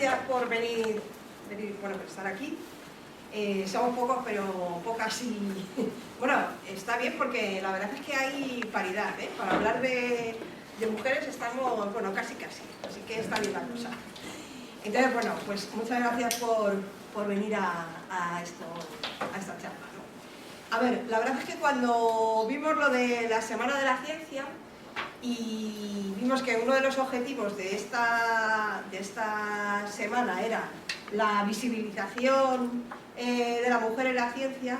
gracias por venir, bueno, por estar aquí. Somos pocos, pero pocas y... Bueno, está bien porque la verdad es que hay paridad, ¿eh? Para hablar de mujeres estamos, bueno, casi, así que está bien la cosa. Entonces, bueno, pues muchas gracias por venir a esta charla, ¿no? A ver, la verdad es que cuando vimos lo de la Semana de la Ciencia y vimos que uno de los objetivos de esta semana era la visibilización de la mujer en la ciencia,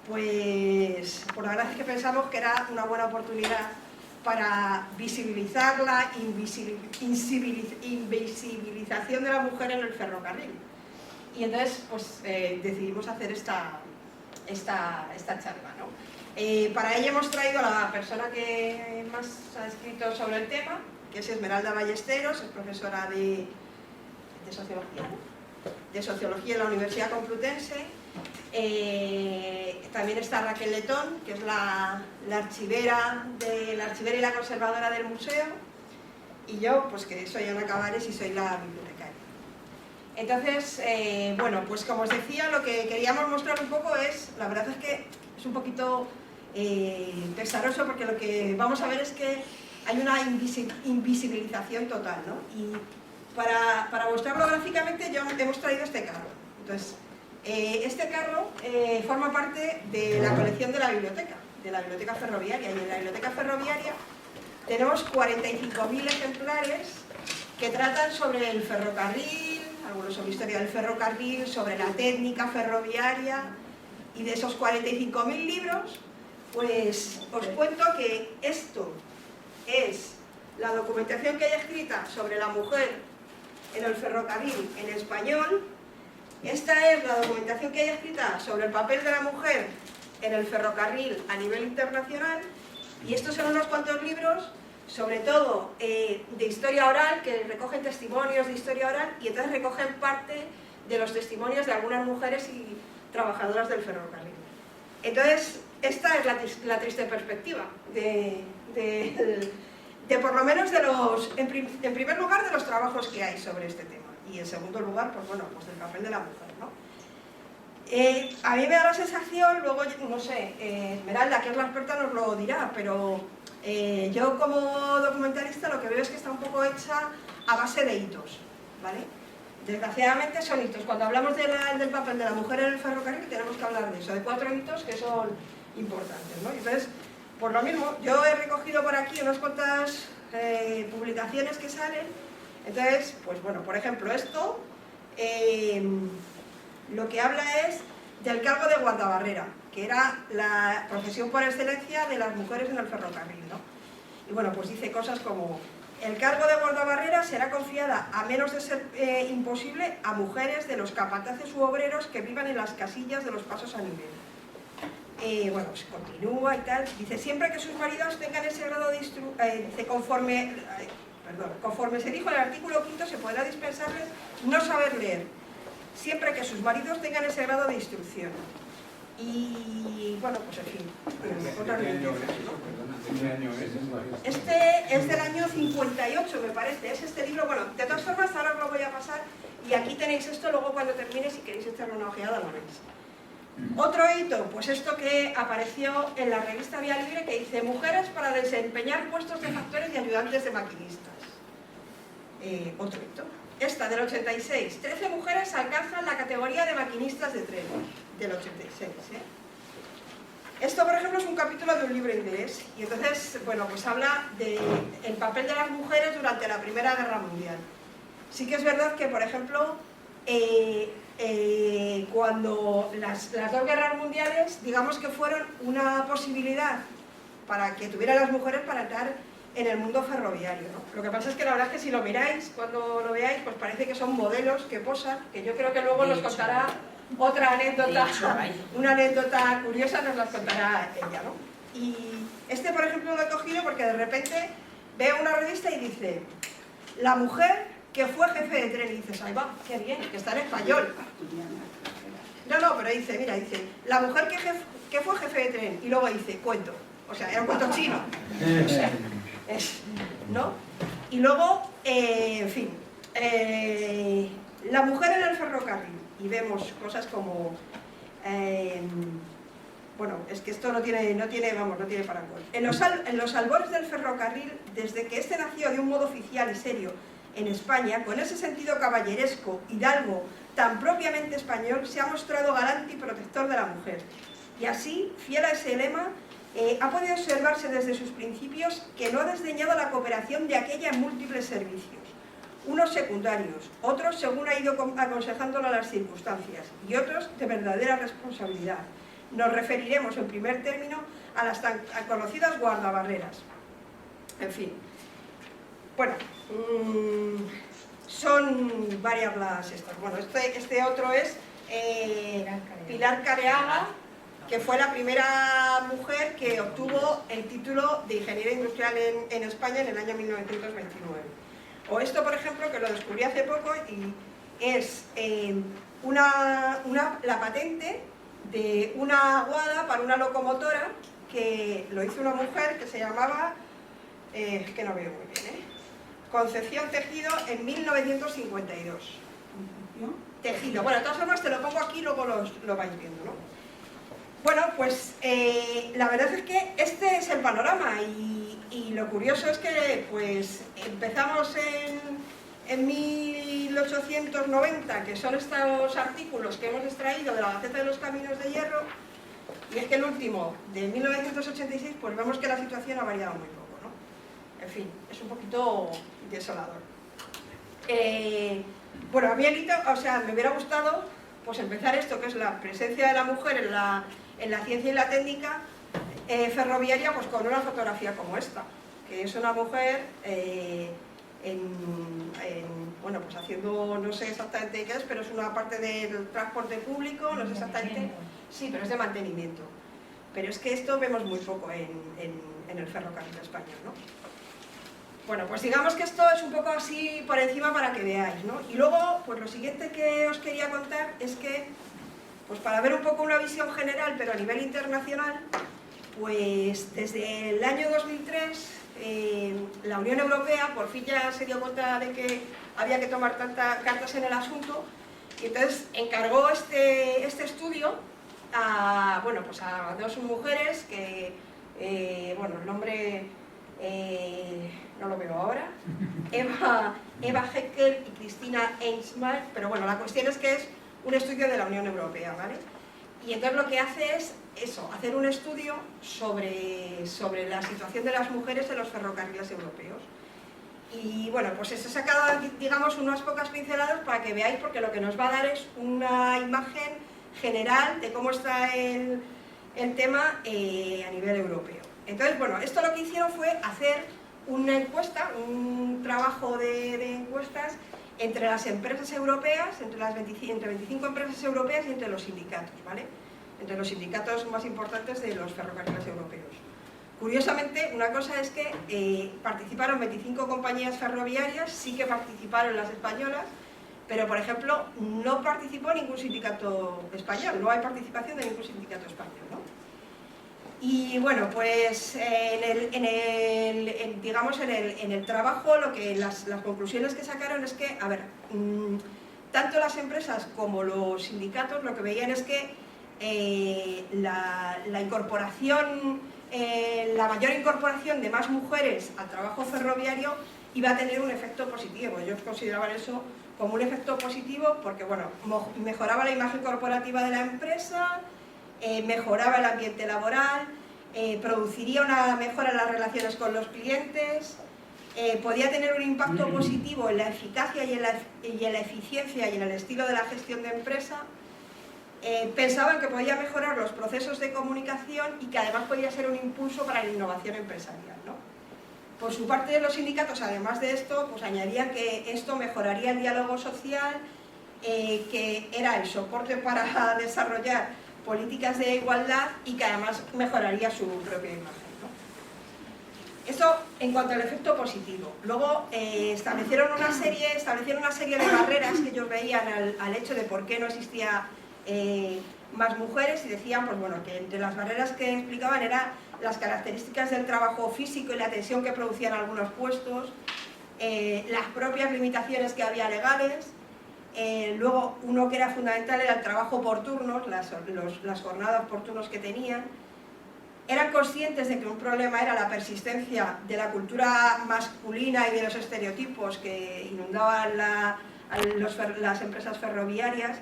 pues la verdad es que pensamos que era una buena oportunidad para visibilizar la invisibilización de la mujer en el ferrocarril. Y entonces pues decidimos hacer esta charla, ¿no? Para ello hemos traído a la persona que más ha escrito sobre el tema, que es Esmeralda Ballesteros, es profesora de Sociología, ¿no? De Sociología en la Universidad Complutense. También está Raquel Letón, que es la archivera y la conservadora del museo, y yo, pues que soy Ana Cabares y soy la bibliotecaria. Entonces, bueno, pues como os decía, lo que queríamos mostrar un poco es, la verdad es que es un poquito pesaroso, porque lo que vamos a ver es que hay una invisibilización total, ¿no? Y para mostrarlo gráficamente hemos traído este carro. Entonces, este carro forma parte de la colección de la biblioteca ferroviaria, y en la biblioteca ferroviaria tenemos 45.000 ejemplares que tratan sobre el ferrocarril, algunos sobre historia del ferrocarril, sobre la técnica ferroviaria, y de esos 45.000 libros, pues os cuento que esto es la documentación que hay escrita sobre la mujer en el ferrocarril en español. Esta es la documentación que hay escrita sobre el papel de la mujer en el ferrocarril a nivel internacional, y estos son unos cuantos libros, sobre todo de historia oral, que recogen testimonios de historia oral, y entonces recogen parte de los testimonios de algunas mujeres y trabajadoras del ferrocarril. Entonces, esta es la triste perspectiva de por lo menos en primer lugar, de los trabajos que hay sobre este tema, y en segundo lugar, pues bueno, pues del papel de la mujer, ¿no? A mí me da la sensación, luego, no sé, Esmeralda, que es la experta, nos lo dirá, pero yo como documentalista lo que veo es que está un poco hecha a base de hitos, ¿vale? Desgraciadamente son hitos. Cuando hablamos del papel de la mujer en el ferrocarril tenemos que hablar de eso, de 4 hitos que son importantes, ¿no? Entonces, por lo mismo, yo he recogido por aquí unas cuantas publicaciones que salen. Entonces, pues bueno, por ejemplo, esto lo que habla es del cargo de guardabarrera, que era la profesión por excelencia de las mujeres en el ferrocarril, ¿no? Y bueno, pues dice cosas como: el cargo de guardabarrera será confiada, a menos de ser imposible, a mujeres de los capataces u obreros que vivan en las casillas de los pasos a nivel. Bueno, pues continúa y tal. Dice: siempre que sus maridos tengan ese grado de dice, conforme se dijo en el artículo 5, se podrá dispensarles no saber leer, siempre que sus maridos tengan ese grado de instrucción. Y bueno, pues en fin. Este es del año 58, me parece. Es este libro. Bueno, de todas formas, ahora os lo voy a pasar. Y aquí tenéis esto, luego cuando termine, si queréis echarle una ojeada, lo veis. Otro hito, pues esto que apareció en la revista Vía Libre, que dice: mujeres para desempeñar puestos de factores y ayudantes de maquinistas. Otro hito. Esta, del 86. 13 mujeres alcanzan la categoría de maquinistas de tren, del 86. Esto, por ejemplo, es un capítulo de un libro inglés, y entonces, bueno, pues habla del papel de las mujeres durante la Primera Guerra Mundial. Sí que es verdad que, por ejemplo, cuando las dos guerras mundiales, digamos que fueron una posibilidad para que tuvieran las mujeres para entrar en el mundo ferroviario, ¿no? Lo que pasa es que la verdad es que si lo miráis, cuando lo veáis, pues parece que son modelos que posan, que yo creo que luego nos contará otra anécdota, una anécdota curiosa nos las contará ella, ¿no? Y este, por ejemplo, lo he cogido porque de repente veo una revista y dice: la mujer que fue jefe de tren, y dices: ahí va, qué bien, que está en español. No, pero dice, mira, dice: la mujer que fue jefe de tren, y luego dice: cuento, o sea, era un cuento chino, o sea, ¿no? Y luego, en fin, La mujer en el ferrocarril, y vemos cosas como... bueno, es que esto no tiene parangón. En los albores del ferrocarril, desde que este nació de un modo oficial y serio en España, con ese sentido caballeresco, hidalgo, tan propiamente español, se ha mostrado galante y protector de la mujer. Y así, fiel a ese lema, ha podido observarse desde sus principios que no ha desdeñado la cooperación de aquella en múltiples servicios, unos secundarios, otros según ha ido aconsejándolo a las circunstancias, y otros de verdadera responsabilidad. Nos referiremos en primer término a las tan conocidas guardabarreras. En fin. Bueno, son varias las estas. Bueno, este otro es Pilar Careaga, que fue la primera mujer que obtuvo el título de ingeniera industrial en España en el año 1929. O esto, por ejemplo, que lo descubrí hace poco, y es la patente de una aguada para una locomotora que lo hizo una mujer que se llamaba, que no veo muy bien, Concepción Tejido, en 1952. Tejido. Bueno, de todas formas te lo pongo aquí y luego lo vais viendo, ¿no? Bueno, pues la verdad es que este es el panorama, y lo curioso es que pues empezamos en 1890, que son estos artículos que hemos extraído de la Gaceta de los Caminos de Hierro, y es que el último, de 1986, pues vemos que la situación ha variado muy poco, ¿no? En fin, es un poquito desolador. Bueno, a mí me hubiera gustado pues empezar esto, que es la presencia de la mujer en la ciencia y la técnica ferroviaria, pues con una fotografía como esta, que es una mujer bueno, pues haciendo, no sé exactamente qué es, pero es una parte del transporte público, no sé exactamente, sí, pero es de mantenimiento. Pero es que esto vemos muy poco en el ferrocarril español, ¿no? Bueno, pues digamos que esto es un poco así por encima para que veáis, ¿no? Y luego, pues lo siguiente que os quería contar es que, pues para ver un poco una visión general, pero a nivel internacional, pues desde el año 2003 la Unión Europea por fin ya se dio cuenta de que había que tomar cartas en el asunto, y entonces encargó este estudio a dos mujeres que, bueno, el nombre no lo veo ahora, Eva Heckel y Cristina Einsmark, pero bueno, la cuestión es que es un estudio de la Unión Europea, ¿vale? Y entonces lo que hace es eso, hacer un estudio sobre la situación de las mujeres en los ferrocarriles europeos. Y bueno, pues eso he sacado, digamos, unas pocas pinceladas para que veáis, porque lo que nos va a dar es una imagen general de cómo está el tema a nivel europeo. Entonces, bueno, esto lo que hicieron fue hacer una encuesta, un trabajo de encuestas entre las empresas europeas, entre 25 empresas europeas y entre los sindicatos, ¿vale? Entre los sindicatos más importantes de los ferrocarriles europeos. Curiosamente, una cosa es que participaron 25 compañías ferroviarias, sí que participaron las españolas, pero, por ejemplo, no participó ningún sindicato español, no hay participación de ningún sindicato español, ¿no? Y bueno, pues en el trabajo, las conclusiones que sacaron es que, a ver, tanto las empresas como los sindicatos lo que veían es que la mayor incorporación de más mujeres al trabajo ferroviario iba a tener un efecto positivo. Ellos consideraban eso como un efecto positivo porque, bueno, mejoraba la imagen corporativa de la empresa, mejoraba el ambiente laboral, produciría una mejora en las relaciones con los clientes, podía tener un impacto positivo en la eficacia y en la eficiencia y en el estilo de la gestión de empresa. Pensaban que podía mejorar los procesos de comunicación y que además podía ser un impulso para la innovación empresarial, ¿no? Por su parte, los sindicatos, además de esto, pues añadían que esto mejoraría el diálogo social, que era el soporte para desarrollar políticas de igualdad y que además mejoraría su propia imagen, ¿no? Eso en cuanto al efecto positivo. Luego establecieron una serie de barreras que ellos veían al hecho de por qué no existía más mujeres, y decían, pues bueno, que entre las barreras que explicaban eran las características del trabajo físico y la tensión que producían algunos puestos, las propias limitaciones que había legales, Luego, uno que era fundamental era el trabajo por turnos, las jornadas por turnos que tenían. Eran conscientes de que un problema era la persistencia de la cultura masculina y de los estereotipos que inundaban las empresas ferroviarias,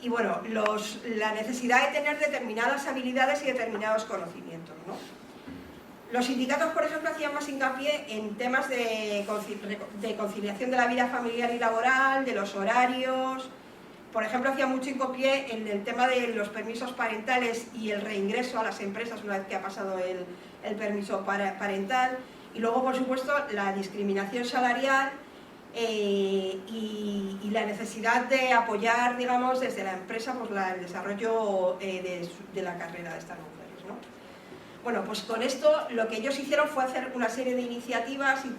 y bueno, la necesidad de tener determinadas habilidades y determinados conocimientos, ¿no? Los sindicatos, por ejemplo, hacían más hincapié en temas de conciliación de la vida familiar y laboral, de los horarios. Por ejemplo, hacía mucho hincapié en el tema de los permisos parentales y el reingreso a las empresas una vez que ha pasado el permiso parental. Y luego, por supuesto, la discriminación salarial y la necesidad de apoyar, digamos, desde la empresa pues, el desarrollo de la carrera de estas mujeres, ¿no? Bueno, pues con esto lo que ellos hicieron fue hacer una serie de iniciativas y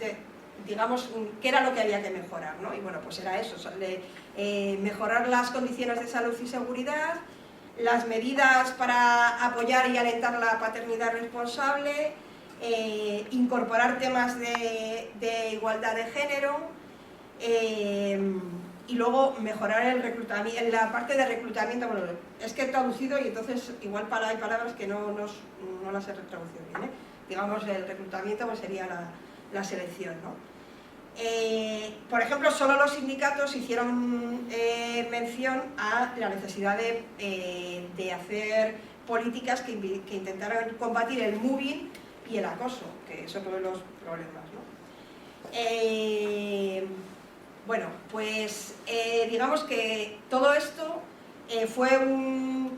digamos, qué era lo que había que mejorar, ¿no? Y bueno, pues era eso, mejorar las condiciones de salud y seguridad, las medidas para apoyar y alentar la paternidad responsable, incorporar temas de igualdad de género, y luego mejorar el reclutamiento, en la parte de reclutamiento. Bueno, es que he traducido y entonces igual hay palabras que no las he traducido bien, ¿eh? Digamos, el reclutamiento pues sería la selección, ¿no? Por ejemplo, solo los sindicatos hicieron mención a la necesidad de hacer políticas que intentaran combatir el mobbing y el acoso, que es otro de los problemas, ¿no? Bueno, pues digamos que todo esto fue un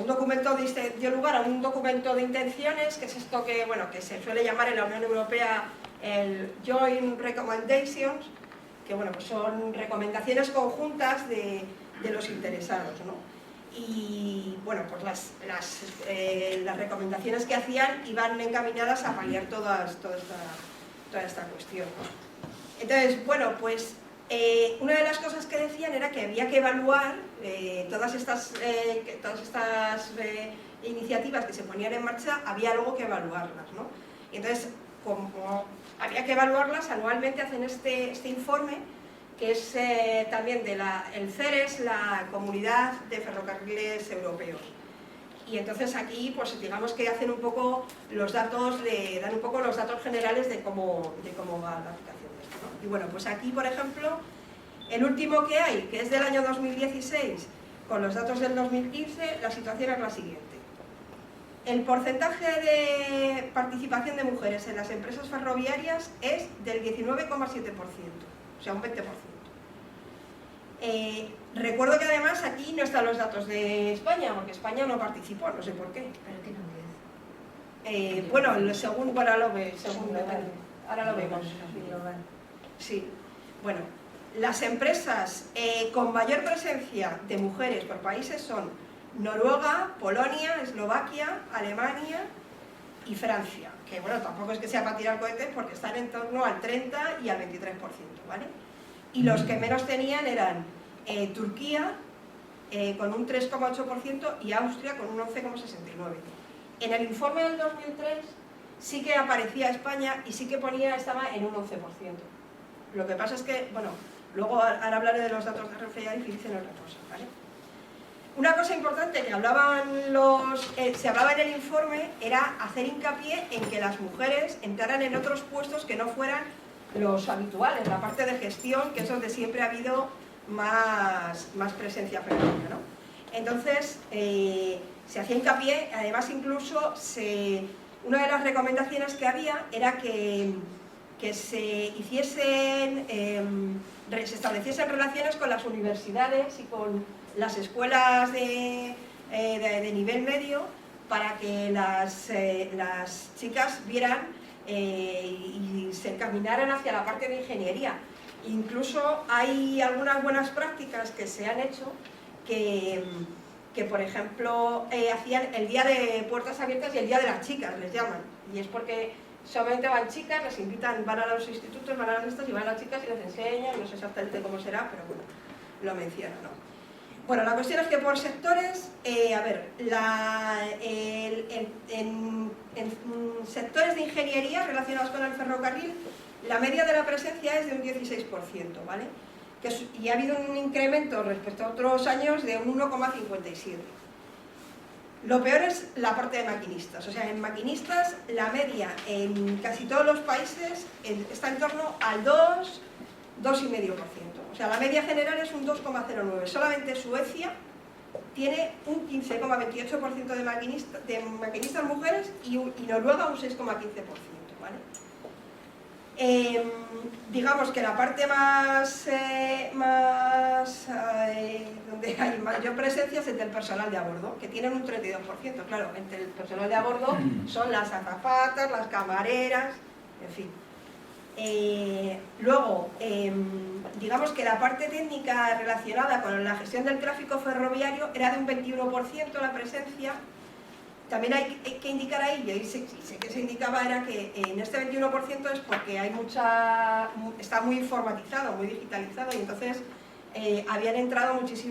documento, dio lugar a un documento de intenciones, que es esto que se suele llamar en la Unión Europea el Joint Recommendations, que bueno, pues son recomendaciones conjuntas de los interesados, ¿no? Y bueno, pues las recomendaciones que hacían iban encaminadas a paliar toda esta cuestión, ¿no? Entonces, bueno, pues una de las cosas que decían era que había que evaluar todas estas iniciativas que se ponían en marcha, había luego que evaluarlas, ¿no? Y entonces, como había que evaluarlas, anualmente hacen este informe, que es también el CERES, la Comunidad de Ferrocarriles Europeos. Y entonces aquí, pues digamos que hacen un poco los datos, dan un poco los datos generales de cómo va la aplicación de esto, ¿no? Y bueno, pues aquí, por ejemplo, el último que hay, que es del año 2016, con los datos del 2015, la situación es la siguiente. El porcentaje de participación de mujeres en las empresas ferroviarias es del 19,7%, o sea, un 20%. Recuerdo que además aquí no están los datos de España, porque España no participó, no sé por qué. ¿Pero qué no es? Bueno, ahora lo vemos. Sí, bueno, las empresas con mayor presencia de mujeres por países son Noruega, Polonia, Eslovaquia, Alemania y Francia, que bueno, tampoco es que sea para tirar cohetes porque están en torno al 30 y al 23%, ¿vale? Y los que menos tenían eran Turquía con un 3,8% y Austria con un 11,69%. En el informe del 2003 sí que aparecía España y sí que estaba en un 11%. Lo que pasa es que, bueno, luego ahora hablaré de los datos de RFI y dicen otra cosa, ¿vale? Una cosa importante que se hablaba en el informe era hacer hincapié en que las mujeres entraran en otros puestos que no fueran los habituales, la parte de gestión, que es donde siempre ha habido más presencia femenina, ¿no? Entonces, se hacía hincapié, además incluso una de las recomendaciones que había era que se estableciesen relaciones con las universidades y con las escuelas de nivel medio para que las chicas vieran y se encaminaran hacia la parte de ingeniería. Incluso hay algunas buenas prácticas que se han hecho que por ejemplo, hacían el día de puertas abiertas y el día de las chicas, les llaman. Y es porque solamente van chicas, les invitan, van a los institutos, van a las estas y van las chicas y les enseñan, no sé exactamente cómo será, pero bueno, lo mencionan, ¿no? Bueno, la cuestión es que por sectores, en sectores de ingeniería relacionados con el ferrocarril, la media de la presencia es de un 16%, ¿vale? y ha habido un incremento respecto a otros años de un 1,57. Lo peor es la parte de maquinistas, o sea, en maquinistas la media en casi todos los países está en torno al 2,5%. O sea, la media general es un 2,09. Solamente Suecia tiene un 15,28% de maquinistas mujeres y Noruega un 6,15%, ¿vale? Digamos que la parte donde hay mayor presencia es entre el personal de a bordo, que tienen un 32%. Claro, entre el personal de a bordo son las azafatas, las camareras, en fin. Luego, digamos que la parte técnica relacionada con la gestión del tráfico ferroviario era de un 21% la presencia. También hay que indicar ahí, y ahí sé que se indicaba, era que en este 21% es porque hay está muy informatizado, muy digitalizado, y entonces habían entrado muchas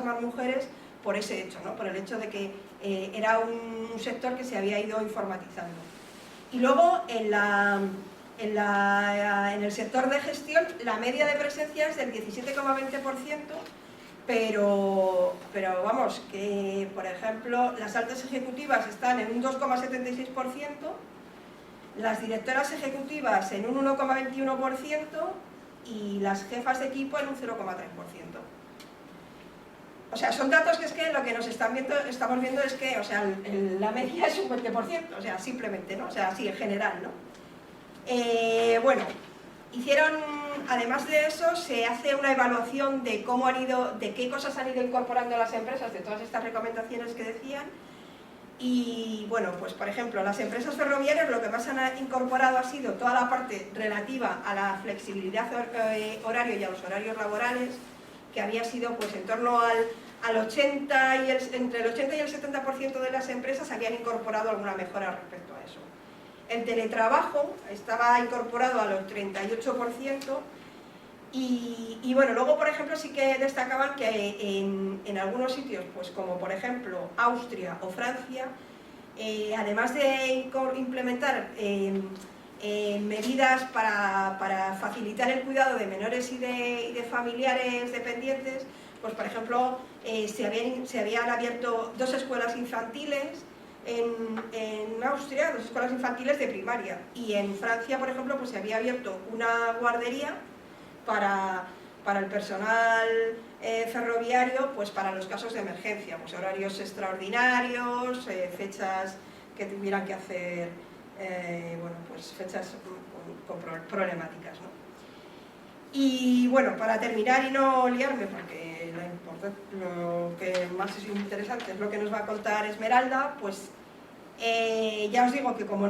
más mujeres por ese hecho, ¿no? Por el hecho de que era un sector que se había ido informatizando. Y luego en el sector de gestión la media de presencia es del 17,20%, pero vamos, que por ejemplo las altas ejecutivas están en un 2,76%, las directoras ejecutivas en un 1,21% y las jefas de equipo en un 0,3%. O sea, son datos que es que lo que estamos viendo es que, o sea, la media es un 20%, o sea, simplemente, ¿no? O sea, así en general, ¿no? Bueno, además de eso, se hace una evaluación de de qué cosas han ido incorporando las empresas, de todas estas recomendaciones que decían. Y bueno, pues por ejemplo, las empresas ferroviarias lo que más han incorporado ha sido toda la parte relativa a la flexibilidad horaria y a los horarios laborales, que había sido pues en torno entre el 80 y el 70% de las empresas habían incorporado alguna mejora respecto a eso. El teletrabajo estaba incorporado al 38%. Y bueno, luego por ejemplo sí que destacaban que en algunos sitios, pues como por ejemplo Austria o Francia, además de implementar medidas para facilitar el cuidado de menores y de familiares dependientes, pues por ejemplo se habían abierto 2 escuelas infantiles en Austria, 2 escuelas infantiles de primaria, y en Francia por ejemplo pues se había abierto una guardería para el personal ferroviario, pues para los casos de emergencia, pues horarios extraordinarios, fechas que tuvieran que hacer, bueno, pues fechas con problemáticas, ¿no? Y bueno, para terminar y no liarme, porque lo que más es interesante es lo que nos va a contar Esmeralda, pues ya os digo que como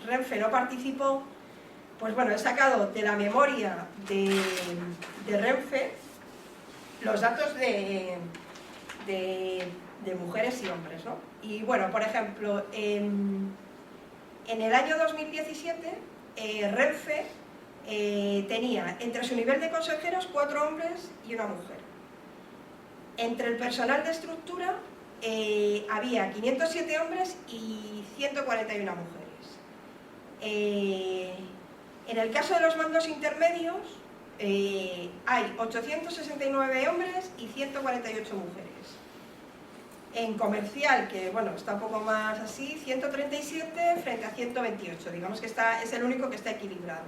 Renfe no participó, pues bueno, he sacado de la memoria de Renfe los datos de mujeres y hombres, ¿no? Y bueno, por ejemplo, en el año 2017 Renfe tenía entre su nivel de consejeros 4 hombres y 1 mujer. Entre el personal de estructura había 507 hombres y 141 mujeres. En el caso de los mandos intermedios hay 869 hombres y 148 mujeres. En comercial, que bueno, está un poco más así, 137 frente a 128, digamos que es el único que está equilibrado.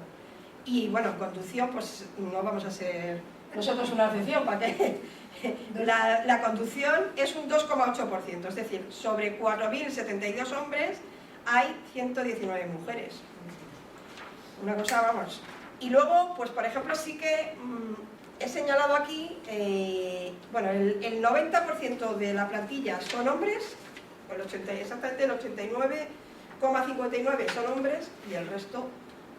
Y bueno, en conducción pues no vamos a ser nosotros una excepción, ¿para qué? La conducción es un 2,8%, es decir, sobre 4.072 hombres hay 119 mujeres. Una cosa, vamos. Y luego, pues por ejemplo, sí que he señalado aquí, bueno, el 90% de la plantilla son hombres, exactamente el 89,59% son hombres y el resto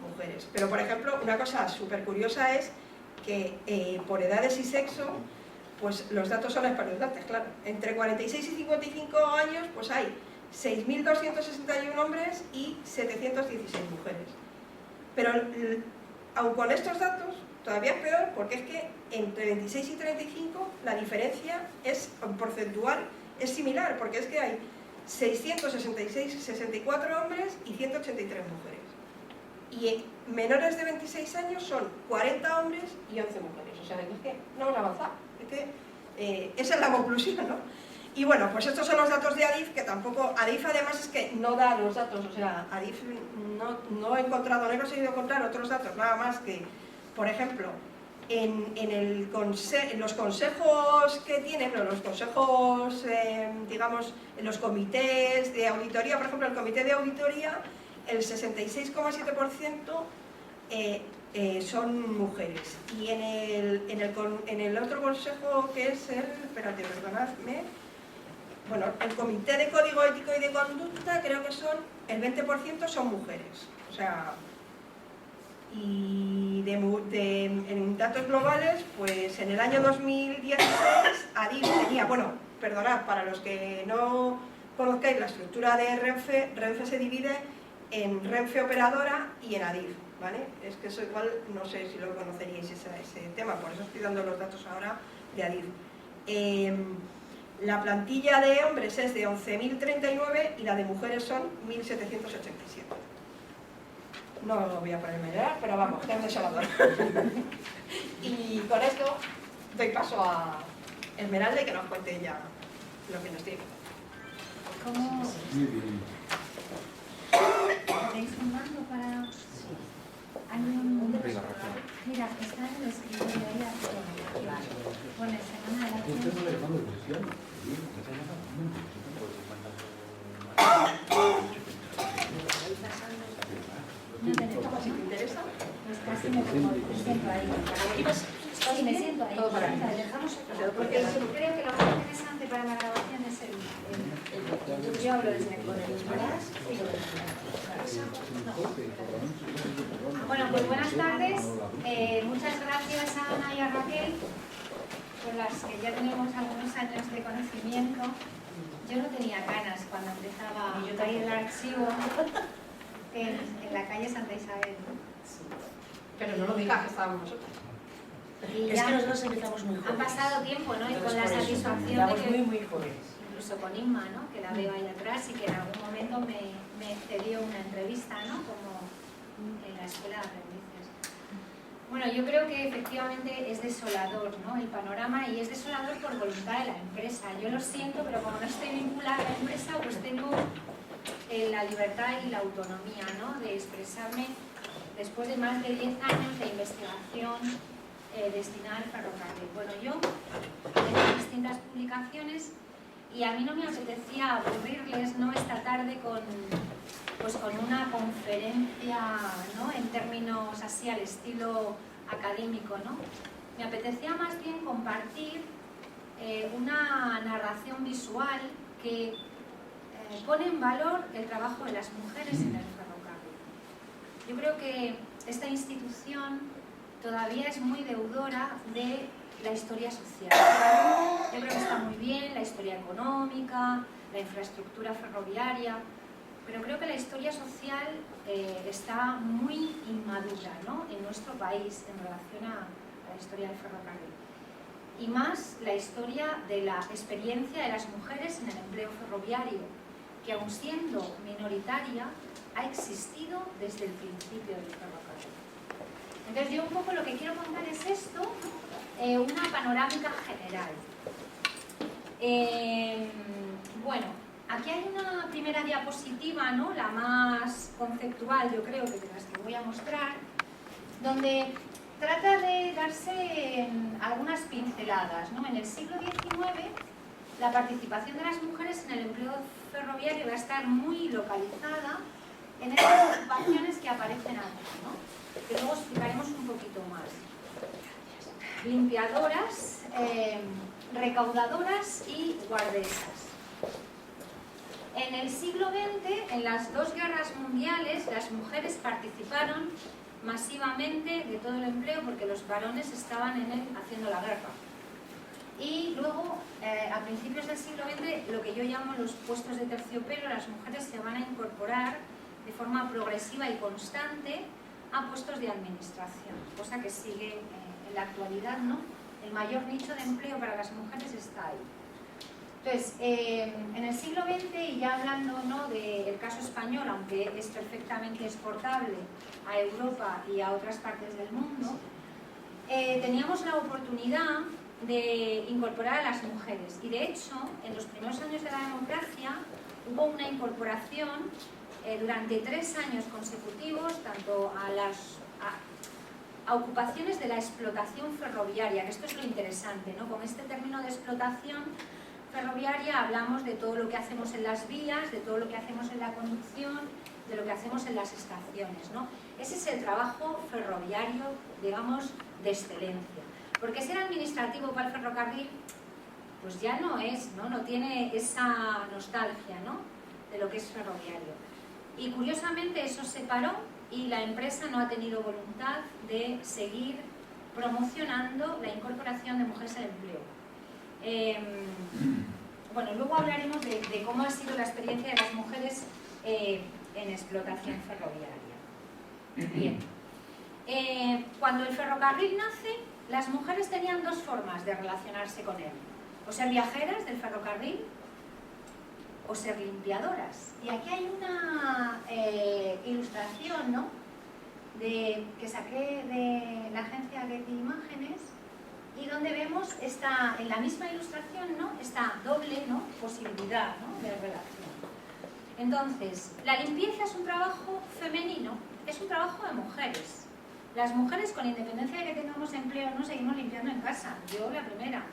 mujeres. Pero por ejemplo, una cosa súper curiosa es que por edades y sexo, pues los datos son espeluznantes, claro. Entre 46 y 55 años, pues hay 6.261 hombres y 716 mujeres. Pero aun con estos datos, todavía es peor, porque es que entre 26 y 35 la diferencia porcentual es similar, porque es que hay 64 hombres y 183 mujeres. y menores de 26 años son 40 hombres y 11 mujeres. O sea, es que no hemos avanzado. Es que esa es la conclusión, ¿no? Y bueno, pues estos son los datos de ADIF, que tampoco... ADIF además es que no da los datos, o sea, ADIF no he encontrado, no he conseguido encontrar otros datos, nada más que, por ejemplo, en los consejos que tienen, o los consejos, digamos, en los comités de auditoría, por ejemplo, el comité de auditoría, el 66,7% son mujeres. Y en el otro consejo, que es el... Espérate, perdonadme. Bueno, el comité de código ético y de conducta, creo que el 20% son mujeres. O sea... Y en datos globales, pues en el año 2016 ADIF tenía, bueno, perdonad, para los que no conozcáis la estructura de Renfe, Renfe se divide en Renfe Operadora y en ADIF, ¿vale? Es que eso igual, no sé si lo conoceríais ese tema, por eso estoy dando los datos ahora de ADIF. La plantilla de hombres es de 11.039 y la de mujeres son 1.787. No voy a ponerme a llorar, pero vamos, que es desolador. Y con esto doy paso a Esmeralda y que nos cuente ella lo que nos tiene. ¿Cómo? Muy bien. ¿Tenéis un mando para...? Sí. Hay un... Mira, está en el escritorio ahí arriba. Pone semana de la ¿Usted no le ciencia. manda ilusión? Sí, No tenemos. Si te interesa. Pues casi me siento ahí. Sí, me siento ahí. Todo para aquí. Dejamos porque creo que lo más interesante para la grabación es yo hablo desde el poder. Bueno, pues buenas tardes. Muchas gracias a Ana y a Raquel, con las que ya tenemos algunos años de conocimiento. Yo no tenía ganas cuando empezaba a ir el archivo en la calle Santa Isabel, ¿no? Sí. Pero no lo digas que estábamos nosotros. Y Es ya que nosotros empezamos muy jóvenes. han pasado tiempo, ¿no? Y con Entonces, la por eso, satisfacción de empezamos que, muy jóvenes. incluso con Inma, ¿no? Que la veo ahí atrás y que en algún momento me cedió una entrevista, ¿no? Como en la escuela de aprendices. Bueno, yo creo que efectivamente es desolador, ¿no? El panorama, y es desolador por voluntad de la empresa. Yo lo siento, pero como no estoy vinculada a la empresa, pues tengo la libertad y la autonomía, ¿no? De expresarme después de más de 10 años de investigación destinada al ferrocarril. Bueno, yo he hecho distintas publicaciones y a mí no me apetecía aburrirles, ¿no? Esta tarde con una conferencia, ¿no? En términos así al estilo académico, ¿no? Me apetecía más bien compartir una narración visual que pone en valor el trabajo de las mujeres en el ferrocarril. Yo creo que esta institución todavía es muy deudora de la historia social. Yo creo que está muy bien la historia económica, la infraestructura ferroviaria, pero creo que la historia social está muy inmadura, ¿no? En nuestro país en relación a la historia del ferrocarril. Y más la historia de la experiencia de las mujeres en el empleo ferroviario, que aun siendo minoritaria, ha existido desde el principio del ferrocarril. Entonces yo un poco lo que quiero contar es esto, una panorámica general. Bueno, aquí hay una primera diapositiva, ¿no? La más conceptual, yo creo, que de las que voy a mostrar, donde trata de darse algunas pinceladas, ¿no? En el siglo XIX, la participación de las mujeres en el empleo ferroviario va a estar muy localizada en estas ocupaciones que aparecen aquí, ¿no? Que luego explicaremos un poquito más. Limpiadoras, recaudadoras y guardesas. En el siglo XX, en las dos guerras mundiales, las mujeres participaron masivamente de todo el empleo porque los varones estaban en él haciendo la guerra. Y luego, a principios del siglo XX, lo que yo llamo los puestos de terciopelo, las mujeres se van a incorporar de forma progresiva y constante a puestos de administración, cosa que sigue en la actualidad, ¿no? El mayor nicho de empleo para las mujeres está ahí. Entonces, en el siglo XX, y ya hablando, ¿no?, del caso español, aunque es perfectamente exportable a Europa y a otras partes del mundo, teníamos la oportunidad de incorporar a las mujeres. Y de hecho, en los primeros años de la democracia hubo una incorporación durante 3 años consecutivos, tanto a ocupaciones de la explotación ferroviaria, que esto es lo interesante, ¿no? Con este término de explotación ferroviaria hablamos de todo lo que hacemos en las vías, de todo lo que hacemos en la conducción, de lo que hacemos en las estaciones, ¿no? Ese es el trabajo ferroviario, digamos, de excelencia. Porque ser administrativo para el ferrocarril, pues ya no es, ¿no? No tiene esa nostalgia, ¿no?, de lo que es ferroviario. Y curiosamente eso se paró y la empresa no ha tenido voluntad de seguir promocionando la incorporación de mujeres al empleo. Bueno, luego hablaremos de cómo ha sido la experiencia de las mujeres en explotación ferroviaria. Bien. Cuando el ferrocarril nace, las mujeres tenían 2 formas de relacionarse con él: o ser viajeras del ferrocarril o ser limpiadoras. Y aquí hay una ilustración, ¿no?, que saqué de la agencia Getty Imágenes, y donde vemos en la misma ilustración, ¿no?, esta doble, ¿no?, posibilidad, ¿no?, de relación. Entonces, la limpieza es un trabajo femenino, es un trabajo de mujeres. Las mujeres, con independencia de que tengamos empleo, no seguimos limpiando en casa, yo la primera,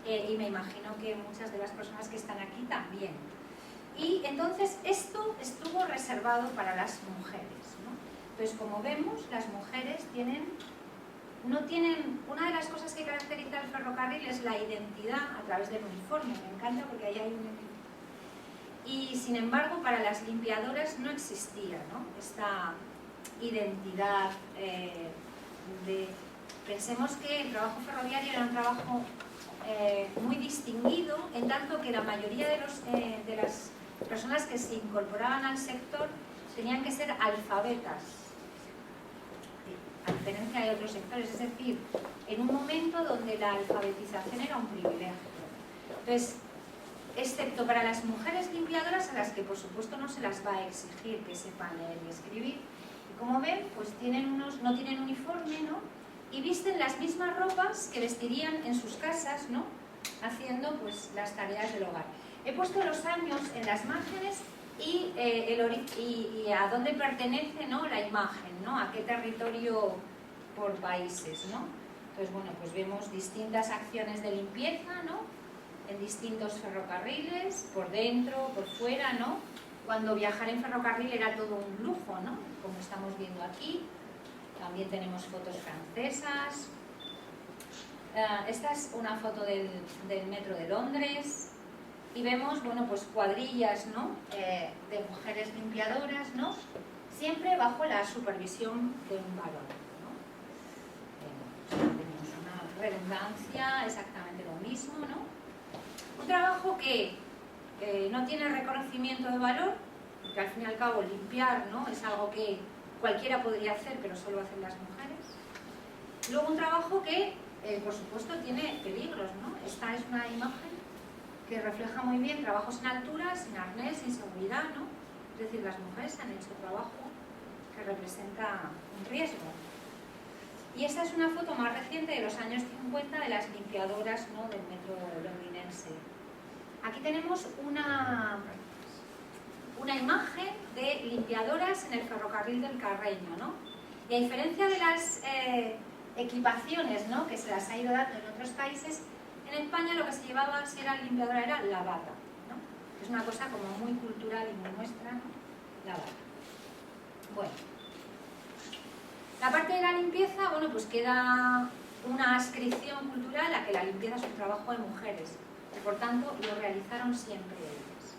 y me imagino que muchas de las personas que están aquí también. Y entonces esto estuvo reservado para las mujeres, ¿no? Entonces, como vemos, las mujeres una de las cosas que caracteriza al ferrocarril es la identidad a través del uniforme. Me encanta porque ahí hay un... Y sin embargo, para las limpiadoras no existía, ¿no?, esta identidad Pensemos que el trabajo ferroviario era un trabajo muy distinguido, en tanto que la mayoría de las personas que se incorporaban al sector tenían que ser alfabetas, a diferencia de otros sectores, es decir, en un momento donde la alfabetización era un privilegio. Entonces, excepto para las mujeres limpiadoras, a las que por supuesto no se las va a exigir que sepan leer y escribir, y como ven, pues no tienen uniforme, ¿no?, y visten las mismas ropas que vestirían en sus casas, ¿no?, haciendo pues las tareas del hogar. He puesto los años en las márgenes y a dónde pertenece, ¿no?, la imagen, ¿no?, a qué territorio por países, ¿no? Entonces, bueno, pues vemos distintas acciones de limpieza, ¿no?, en distintos ferrocarriles, por dentro, por fuera, ¿no? Cuando viajar en ferrocarril era todo un lujo, ¿no?, como estamos viendo aquí. También tenemos fotos francesas. Esta es una foto del metro de Londres. Y vemos, bueno, pues cuadrillas, ¿no?, de mujeres limpiadoras, ¿no?, siempre bajo la supervisión de un varón, ¿no? Tenemos una redundancia, exactamente lo mismo, ¿no? Un trabajo que no tiene reconocimiento de valor, porque al fin y al cabo limpiar, ¿no?, es algo que cualquiera podría hacer, pero solo hacen las mujeres. Luego un trabajo que, por supuesto, tiene peligros, ¿no? Esta es una imagen que refleja muy bien trabajos en altura, sin arnés, sin seguridad, ¿no? Es decir, las mujeres han hecho trabajo que representa un riesgo. Y esta es una foto más reciente de los años 50 de las limpiadoras, ¿no?, del metro londinense. Aquí tenemos una imagen de limpiadoras en el ferrocarril del Carreño, ¿no? Y a diferencia de las equipaciones, ¿no?, que se las ha ido dando en otros países, en España lo que se llevaba, si era limpiadora, era la bata, ¿no? Es una cosa como muy cultural y muy nuestra, ¿no?, la bata. Bueno, la parte de la limpieza, bueno, pues queda una adscripción cultural a que la limpieza es un trabajo de mujeres y por tanto lo realizaron siempre ellas.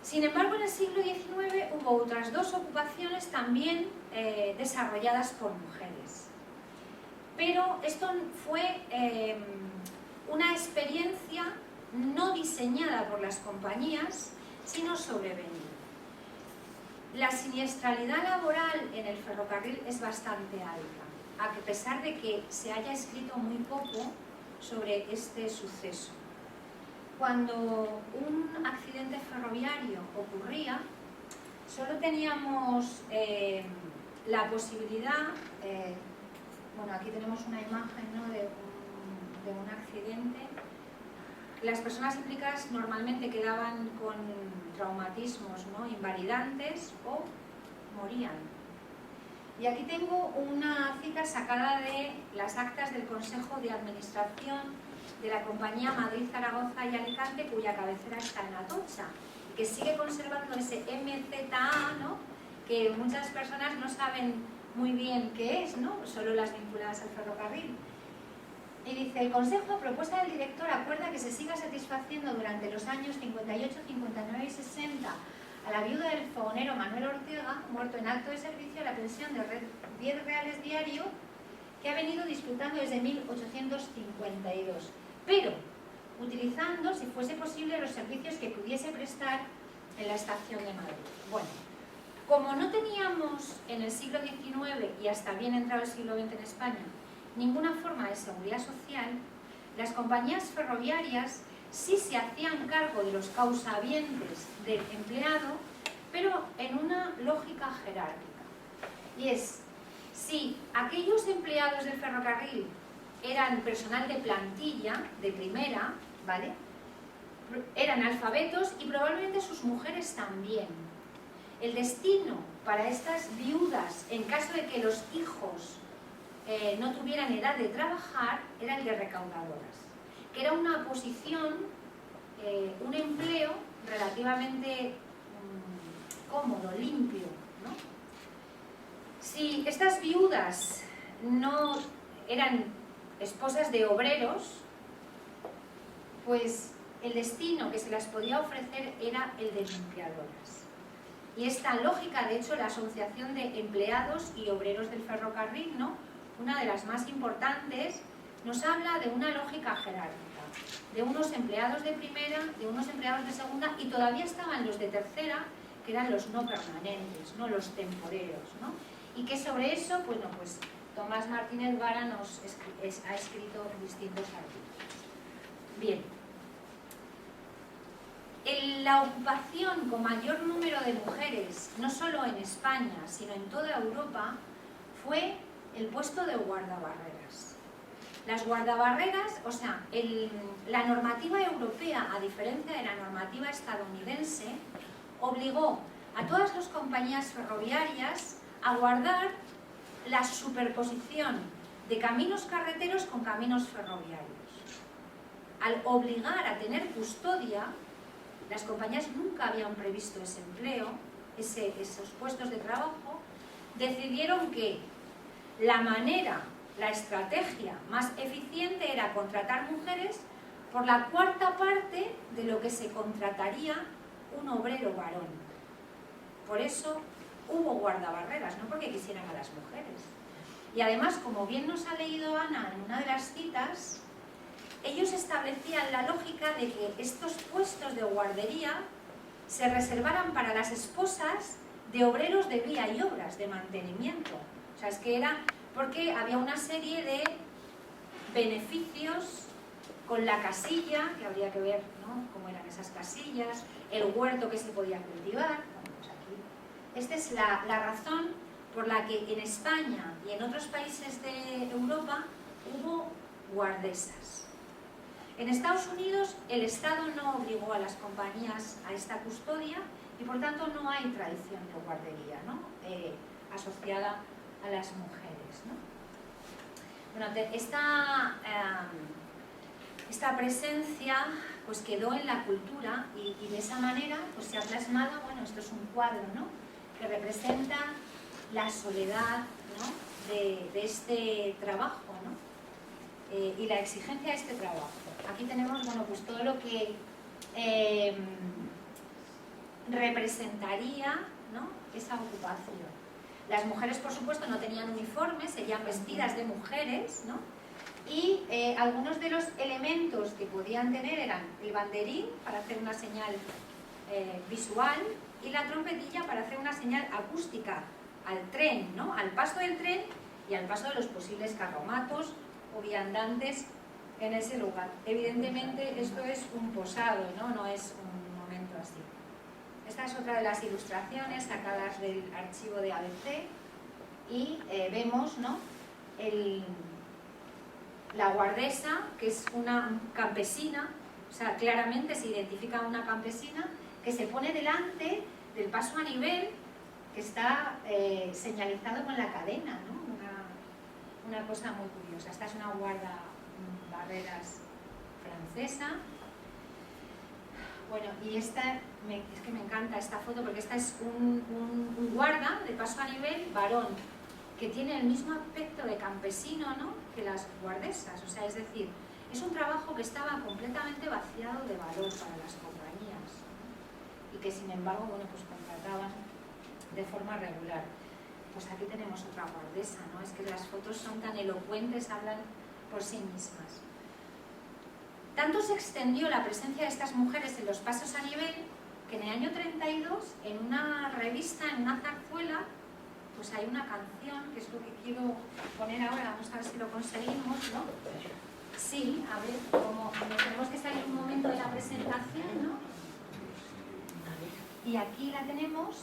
Sin embargo, en el siglo XIX hubo otras 2 ocupaciones también desarrolladas por mujeres. Pero esto fue una experiencia no diseñada por las compañías, sino sobrevenida. La siniestralidad laboral en el ferrocarril es bastante alta, a pesar de que se haya escrito muy poco sobre este suceso. cuando un accidente ferroviario ocurría, solo teníamos la posibilidad, bueno, aquí tenemos una imagen, ¿no?, de un accidente. Las personas implicadas normalmente quedaban con traumatismos, ¿no?, invalidantes o morían. Y aquí tengo una cita sacada de las actas del Consejo de Administración de la compañía Madrid, Zaragoza y Alicante, cuya cabecera está en Atocha, y que sigue conservando ese MZA, ¿no?, que muchas personas no saben muy bien qué es, ¿no?, solo las vinculadas al ferrocarril. Y dice: el Consejo, a propuesta del director, acuerda que se siga satisfaciendo durante los años 58, 59 y 60 a la viuda del fogonero Manuel Ortega, muerto en acto de servicio, la pensión de 10 reales diario, que ha venido disfrutando desde 1852, pero utilizando, si fuese posible, los servicios que pudiese prestar en la estación de Madrid. Bueno, como no teníamos en el siglo XIX y hasta bien entrado el siglo XX en España ninguna forma de seguridad social, las compañías ferroviarias sí se hacían cargo de los causavientes del empleado, pero en una lógica jerárquica. Y es, si aquellos empleados del ferrocarril eran personal de plantilla, de primera, ¿vale?, eran alfabetos y probablemente sus mujeres también. El destino para estas viudas, en caso de que los hijos no tuvieran edad de trabajar, era el de recaudadoras, que era una posición, un empleo relativamente cómodo, limpio, ¿no? Si estas viudas no eran esposas de obreros, pues el destino que se las podía ofrecer era el de limpiadoras. Y esta lógica, de hecho, la Asociación de Empleados y Obreros del Ferrocarril, ¿no?, una de las más importantes, nos habla de una lógica jerárquica, de unos empleados de primera, de unos empleados de segunda, y todavía estaban los de tercera, que eran los no permanentes, ¿no?, los temporeros, ¿no? Y que sobre eso, bueno, pues Tomás Martínez Vara ha escrito distintos artículos. Bien. La ocupación con mayor número de mujeres, no solo en España, sino en toda Europa, fue el puesto de guardabarreras. Las guardabarreras, o sea, la normativa europea, a diferencia de la normativa estadounidense, obligó a todas las compañías ferroviarias a guardar la superposición de caminos carreteros con caminos ferroviarios. Al obligar a tener custodia, las compañías nunca habían previsto ese empleo, esos puestos de trabajo, decidieron que la estrategia más eficiente era contratar mujeres por la cuarta parte de lo que se contrataría un obrero varón. Por eso hubo guardabarreras, no porque quisieran a las mujeres. Y además, como bien nos ha leído Ana en una de las citas, ellos establecían la lógica de que estos puestos de guardería se reservaran para las esposas de obreros de vía y obras, de mantenimiento. O sea, es que era porque había una serie de beneficios con la casilla, que habría que ver, ¿no?, cómo eran esas casillas, el huerto que se podía cultivar. Bueno, pues aquí. Esta es la razón por la que en España y en otros países de Europa hubo guardesas. En Estados Unidos el Estado no obligó a las compañías a esta custodia y por tanto no hay tradición de guardería, ¿no?, asociada a las mujeres, ¿no? Bueno, esta presencia pues quedó en la cultura y de esa manera pues se ha plasmado, bueno, esto es un cuadro, ¿no?, que representa la soledad, ¿no?, de este trabajo, ¿no?, y la exigencia de este trabajo. Aquí tenemos, bueno, pues todo lo que representaría, ¿no?, esa ocupación. Las mujeres, por supuesto, no tenían uniformes, seguían vestidas de mujeres, ¿no?, y algunos de los elementos que podían tener eran el banderín para hacer una señal visual y la trompetilla para hacer una señal acústica al tren, ¿no?, al paso del tren y al paso de los posibles carromatos o viandantes en ese lugar. Evidentemente esto es un posado, no es un momento así. Esta es otra de las ilustraciones sacadas del archivo de ABC y vemos, ¿no?, la guardesa, que es una campesina, o sea, claramente se identifica a una campesina que se pone delante del paso a nivel que está señalizado con la cadena, ¿no? Una cosa muy curiosa. Esta es una guardabarreras francesa. Bueno, y esta, es que me encanta esta foto porque esta es un guarda de paso a nivel varón que tiene el mismo aspecto de campesino, ¿no?, que las guardesas. O sea, es decir, es un trabajo que estaba completamente vaciado de valor para las compañías, ¿no?, y que sin embargo, bueno, pues contrataban de forma regular. Pues aquí tenemos otra guardesa, ¿no? Es que las fotos son tan elocuentes, hablan por sí mismas. Tanto se extendió la presencia de estas mujeres en los pasos a nivel que en el año 32, en una revista, en una zarzuela, pues hay una canción, que es lo que quiero poner ahora, vamos a ver si lo conseguimos, ¿no? Sí, a ver, como tenemos que salir un momento de la presentación, ¿no? Y aquí la tenemos.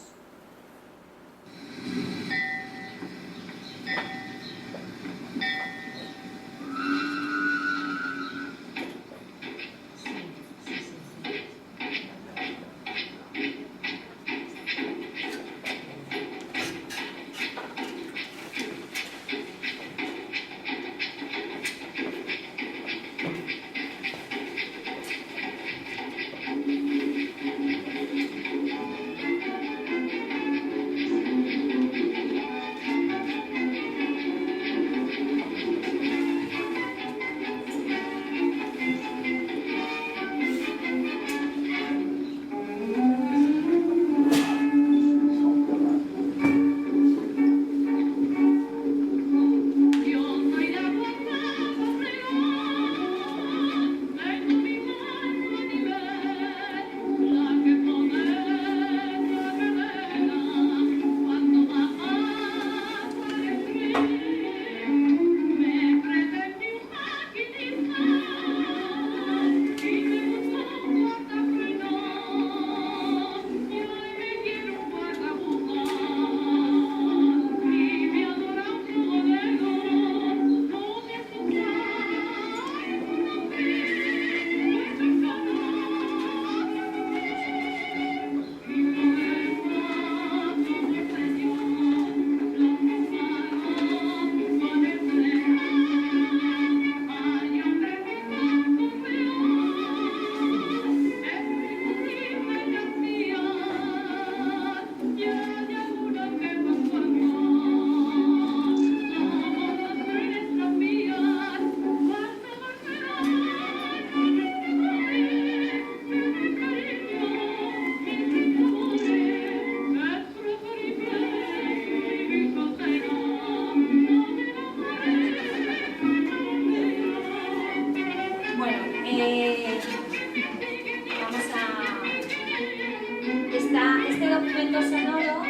Este documento sonoro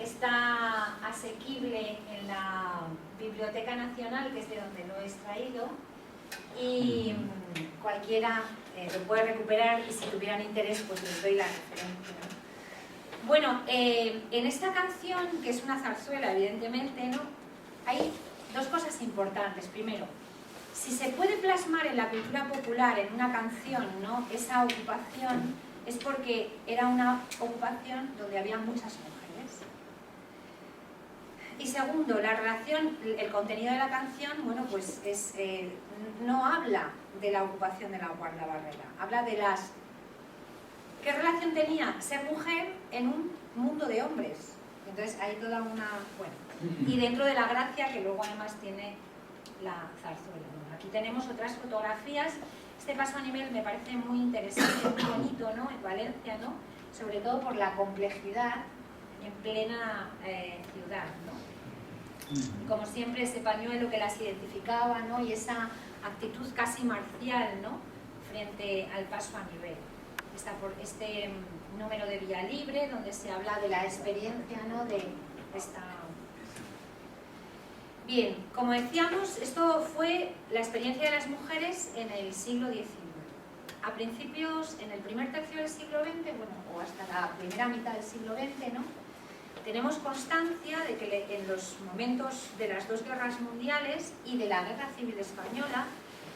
está asequible en la Biblioteca Nacional, que es de donde lo he extraído, y cualquiera lo puede recuperar, y si tuvieran interés pues les doy la referencia, ¿no? Bueno, en esta canción, que es una zarzuela evidentemente, ¿no?, hay dos cosas importantes. Primero, si se puede plasmar en la cultura popular, en una canción, ¿no?, esa ocupación, es porque era una ocupación donde había muchas mujeres. Y segundo, la relación, el contenido de la canción, bueno, pues no habla de la ocupación de la guardabarrera, habla de las... ¿Qué relación tenía ser mujer en un mundo de hombres? Entonces hay toda una... Bueno, y dentro de la gracia que luego además tiene la zarzuela. Bueno, aquí tenemos otras fotografías. Este paso a nivel me parece muy interesante, muy bonito, ¿no?, en Valencia, ¿no?, sobre todo por la complejidad en plena ciudad, ¿no? Y como siempre ese pañuelo que las identificaba, ¿no?, y esa actitud casi marcial, ¿no?, frente al paso a nivel. Está por este número de Vía Libre, donde se habla de la experiencia, ¿no?, de esta... Bien, como decíamos, esto fue la experiencia de las mujeres en el siglo XIX. A principios, en el primer tercio del siglo XX, bueno, o hasta la primera mitad del siglo XX, ¿no?, tenemos constancia de que en los momentos de las dos guerras mundiales y de la Guerra Civil Española,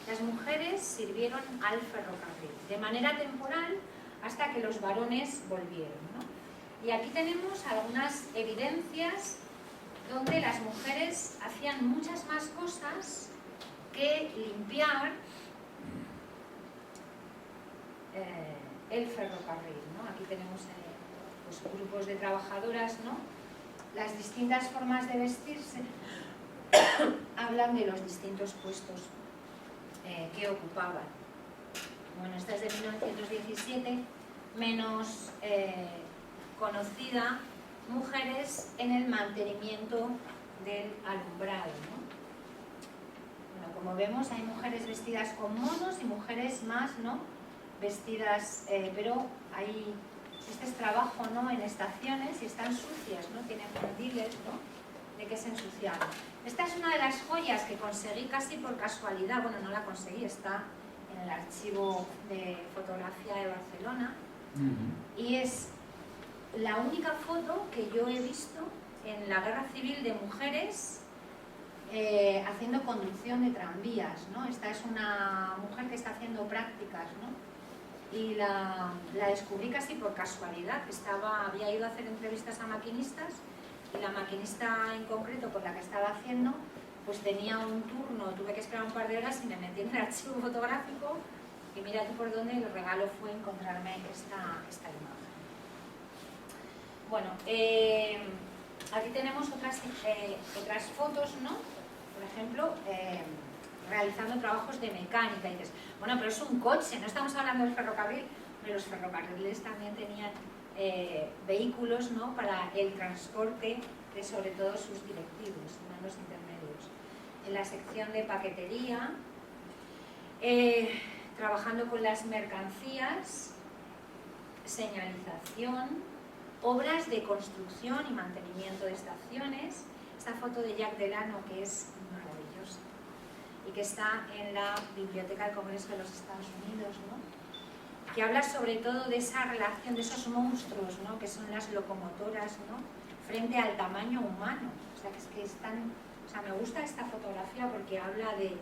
las mujeres sirvieron al ferrocarril, de manera temporal hasta que los varones volvieron, ¿no? Y aquí tenemos algunas evidencias donde las mujeres hacían muchas más cosas que limpiar el ferrocarril, ¿no? Aquí tenemos pues, grupos de trabajadoras, ¿no? Las distintas formas de vestirse hablan de los distintos puestos que ocupaban. Bueno, esta es de 1917, menos conocida, mujeres en el mantenimiento del alumbrado, ¿no? Bueno, como vemos, hay mujeres vestidas con monos y mujeres más, ¿no?, vestidas, pero hay, este es trabajo, ¿no?, en estaciones y están sucias, ¿no?, tienen candiles, ¿no?, de que se ensuciaban. Esta es una de las joyas que conseguí casi por casualidad, bueno, no la conseguí, está en el archivo de fotografía de Barcelona, y es la única foto que yo he visto en la Guerra Civil de mujeres haciendo conducción de tranvías, ¿no? Esta es una mujer que está haciendo prácticas, ¿no? Y la descubrí casi por casualidad. Había ido a hacer entrevistas a maquinistas y la maquinista en concreto con la que estaba haciendo pues tenía un turno, tuve que esperar un par de horas y me metí en el archivo fotográfico y mira tú por dónde, el regalo fue encontrarme esta imagen. Bueno, aquí tenemos otras fotos, ¿no? Por ejemplo, realizando trabajos de mecánica. Y dices, bueno, pero es un coche, no estamos hablando del ferrocarril, pero los ferrocarriles también tenían vehículos, ¿no?, para el transporte de sobre todo sus directivos, mandos intermedios. En la sección de paquetería, trabajando con las mercancías, señalización, obras de construcción y mantenimiento de estaciones. Esta foto de Jacques Delano, que es maravillosa y que está en la Biblioteca del Congreso de los Estados Unidos, ¿no?, que habla sobre todo de esa relación, de esos monstruos, ¿no?, que son las locomotoras, ¿no?, frente al tamaño humano. O sea, que es que están, o sea, me gusta esta fotografía porque habla de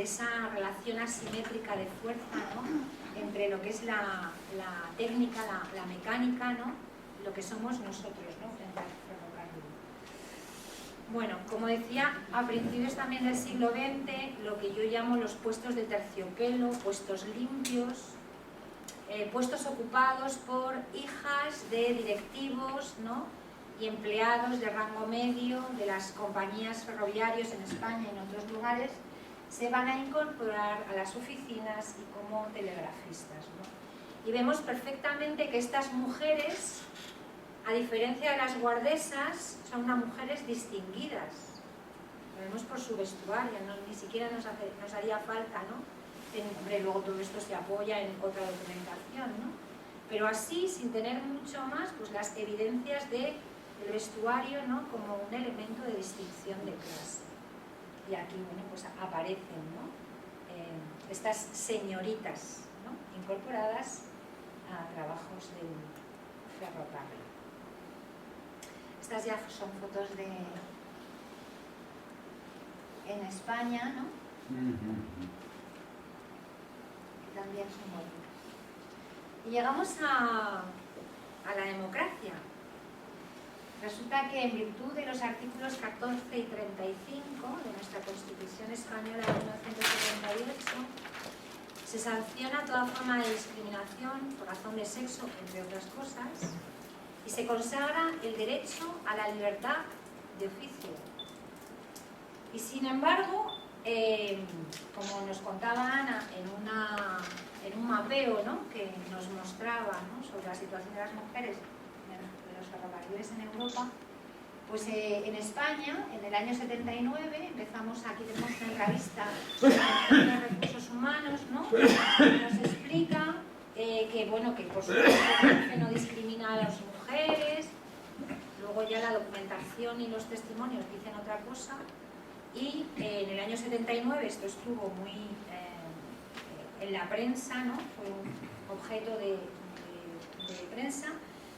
esa relación asimétrica de fuerza, ¿no?, entre lo que es la técnica, la mecánica, ¿no?, lo que somos nosotros, ¿no?, frente al ferrocarril. Bueno, como decía, a principios también del siglo XX, lo que yo llamo los puestos de terciopelo, puestos limpios, puestos ocupados por hijas de directivos, ¿no?, y empleados de rango medio de las compañías ferroviarias en España y en otros lugares, se van a incorporar a las oficinas y como telegrafistas, ¿no? Y vemos perfectamente que estas mujeres, a diferencia de las guardesas, son unas mujeres distinguidas. Lo vemos por su vestuario, ¿no?, ni siquiera nos haría falta, ¿no? Hombre, luego todo esto se apoya en otra documentación, ¿no? Pero así, sin tener mucho más, pues las evidencias del vestuario, ¿no?, como un elemento de distinción de clase. Y aquí, bueno, pues aparecen, ¿no?, estas señoritas, ¿no?, incorporadas a trabajos del ferrocarril. Estas ya son fotos en España, ¿no?, que también son bonitas. Y llegamos a la democracia. Resulta que en virtud de los artículos 14 y 35 de nuestra Constitución Española de 1978 se sanciona toda forma de discriminación por razón de sexo, entre otras cosas, y se consagra el derecho a la libertad de oficio. Y sin embargo, como nos contaba Ana en un mapeo, ¿no?, que nos mostraba, ¿no?, sobre la situación de las mujeres de los ferrocarriles en Europa, pues en España, en el año 79, empezamos, aquí tenemos una revista de recursos humanos, ¿no?, que nos explica que, bueno, que por supuesto que no discrimina a las mujeres, luego ya la documentación y los testimonios dicen otra cosa, Y en el año 79 esto estuvo muy en la prensa, ¿no? Fue un objeto de prensa,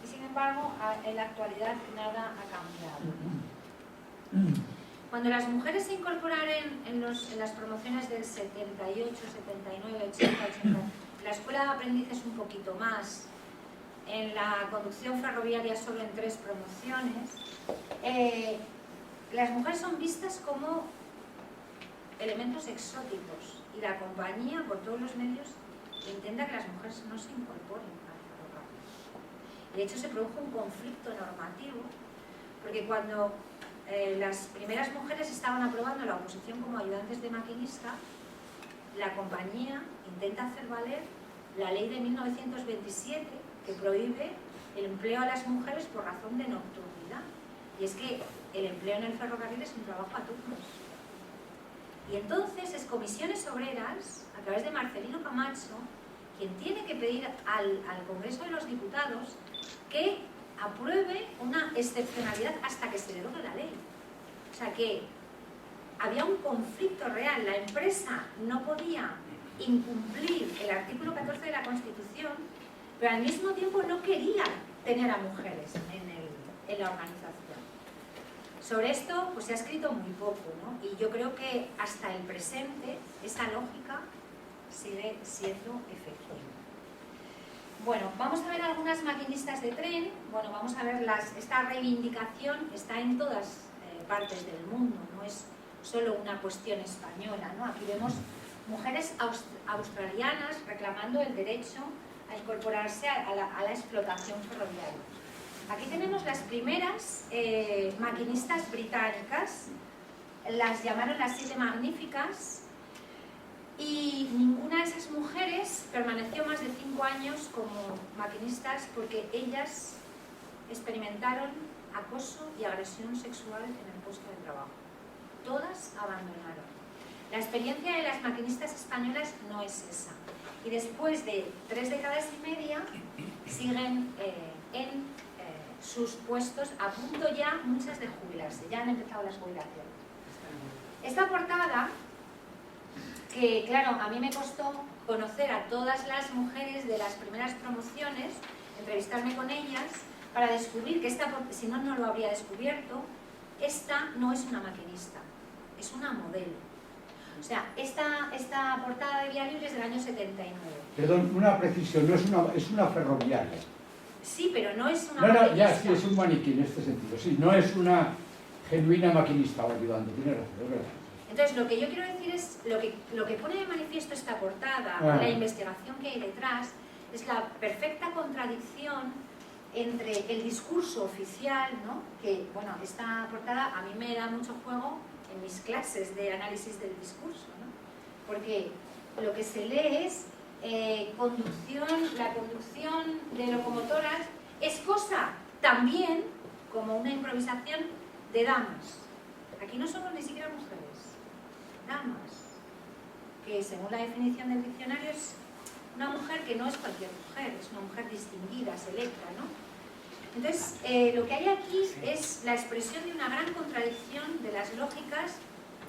y sin embargo en la actualidad nada ha cambiado, ¿no? Cuando las mujeres se incorporaron en las promociones del 78, 79, 80, 80, la escuela de aprendices un poquito más, en la conducción ferroviaria solo en 3 promociones, las mujeres son vistas como elementos exóticos y la compañía, por todos los medios, intenta que las mujeres no se incorporen al ferrocarril. De hecho, se produjo un conflicto normativo, porque cuando las primeras mujeres estaban aprobando la oposición como ayudantes de maquinista, la compañía intenta hacer valer la ley de 1927 que prohíbe el empleo a las mujeres por razón de nocturnidad. Y es que el empleo en el ferrocarril es un trabajo a turnos. Y entonces es Comisiones Obreras, a través de Marcelino Camacho, quien tiene que pedir al Congreso de los Diputados que apruebe una excepcionalidad hasta que se derogue la ley. O sea que había un conflicto real, la empresa no podía incumplir el artículo 14 de la Constitución, pero al mismo tiempo no quería tener a mujeres en la organización. Sobre esto pues se ha escrito muy poco, ¿no? Y yo creo que hasta el presente esa lógica sigue siendo efectiva. Bueno, vamos a ver algunas maquinistas de tren. Bueno, vamos a ver esta reivindicación está en todas partes del mundo, no es solo una cuestión española, ¿no? Aquí vemos mujeres australianas reclamando el derecho a incorporarse a la explotación ferroviaria. Aquí tenemos las primeras maquinistas británicas, las llamaron las 7 magníficas, y ninguna de esas mujeres permaneció más de 5 años como maquinistas porque ellas experimentaron acoso y agresión sexual en el puesto de trabajo. Todas abandonaron. La experiencia de las maquinistas españolas no es esa. Y después de 3 décadas y media siguen en sus puestos, a punto ya muchas de jubilarse, ya han empezado las jubilaciones. Esta portada, que claro, a mí me costó conocer a todas las mujeres de las primeras promociones, entrevistarme con ellas, para descubrir que esta, si no, no lo habría descubierto, esta no es una maquinista, es una modelo. O sea, esta portada de Vía Libre es del año 79. Perdón, una precisión, no es una ferroviaria. Sí, pero no es una maquinista. No, ya, sí, es un maniquí en este sentido, sí, no es una genuina maquinista o ayudante, tiene razón, es verdad. Entonces, lo que yo quiero decir es, lo que pone de manifiesto esta portada, la investigación que hay detrás, es la perfecta contradicción entre el discurso oficial, ¿no? Que, bueno, esta portada a mí me da mucho juego en mis clases de análisis del discurso, ¿no? Porque lo que se lee es la conducción de locomotoras es cosa también como una improvisación de damas. Aquí no somos ni siquiera mujeres, damas, que según la definición del diccionario es una mujer que no es cualquier mujer, es una mujer distinguida, selecta, ¿no? Entonces, lo que hay aquí es la expresión de una gran contradicción de las lógicas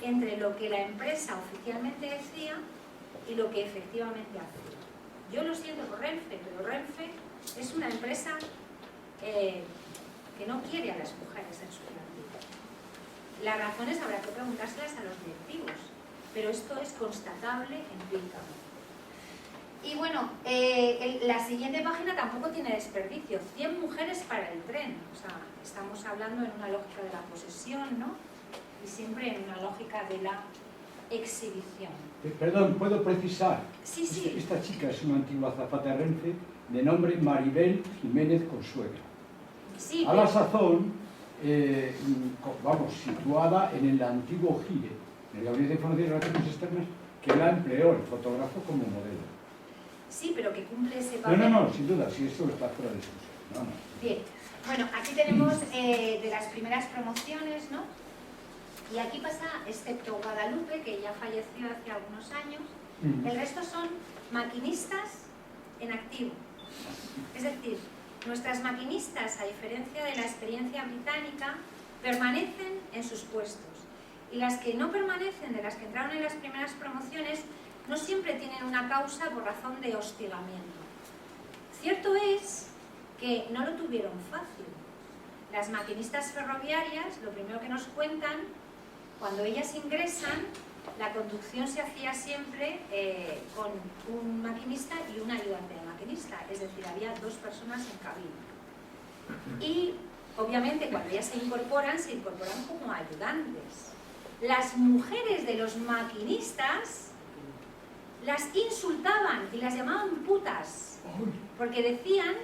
entre lo que la empresa oficialmente decía y lo que efectivamente hacía. Yo lo siento por Renfe, pero Renfe es una empresa que no quiere a las mujeres en su plantilla. Las razones habrá que preguntárselas a los directivos, pero esto es constatable empíricamente. Y bueno, la siguiente página tampoco tiene desperdicio. 100 mujeres para el tren. O sea, estamos hablando en una lógica de la posesión, ¿no? Y siempre en una lógica de la exhibición. Perdón, ¿puedo precisar? Sí, sí. Esta chica es una antigua azafata de Renfe de nombre Maribel Jiménez Consuegra. Sí, a la sazón, situada en el antiguo GIRE, en el Gabinete de Información y Relaciones Externas, que la empleó el fotógrafo como modelo. Sí, pero que cumple ese papel. No, sin duda, si esto está fuera de discusión. No. Bien, bueno, aquí tenemos de las primeras promociones, ¿no? Y aquí pasa, excepto Guadalupe, que ya falleció hace algunos años, el resto son maquinistas en activo. Es decir, nuestras maquinistas, a diferencia de la experiencia británica, permanecen en sus puestos. Y las que no permanecen, de las que entraron en las primeras promociones, no siempre tienen una causa por razón de hostigamiento. Cierto es que no lo tuvieron fácil. Las maquinistas ferroviarias, lo primero que nos cuentan, cuando ellas ingresan, la conducción se hacía siempre con un maquinista y un ayudante de maquinista, es decir, había 2 personas en cabina. Y obviamente cuando ellas se incorporan como ayudantes. Las mujeres de los maquinistas las insultaban y las llamaban putas, porque decían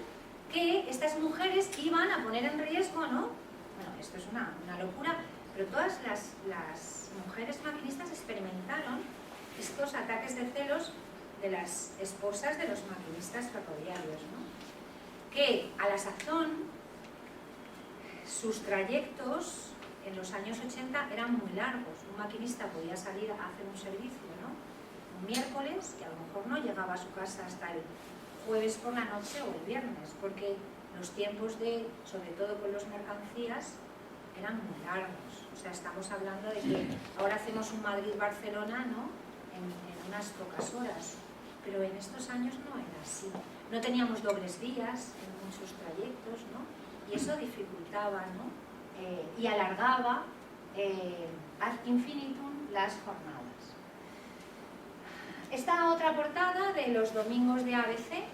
que estas mujeres iban a poner en riesgo, ¿no? Bueno, esto es una locura, pero todas las mujeres maquinistas experimentaron estos ataques de celos de las esposas de los maquinistas ferroviarios, ¿no? Que a la sazón sus trayectos en los años 80 eran muy largos. Un maquinista podía salir a hacer un servicio, ¿no?, un miércoles, y a lo mejor no llegaba a su casa hasta el jueves por la noche o el viernes, porque los tiempos sobre todo con las mercancías, eran muy largos. O sea, estamos hablando de que ahora hacemos un Madrid-Barcelona, ¿no?, en unas pocas horas, pero en estos años no era así. No teníamos dobles vías en muchos trayectos, ¿no?, y eso dificultaba, ¿no?, y alargaba ad infinitum las jornadas. Esta otra portada de los domingos de ABC,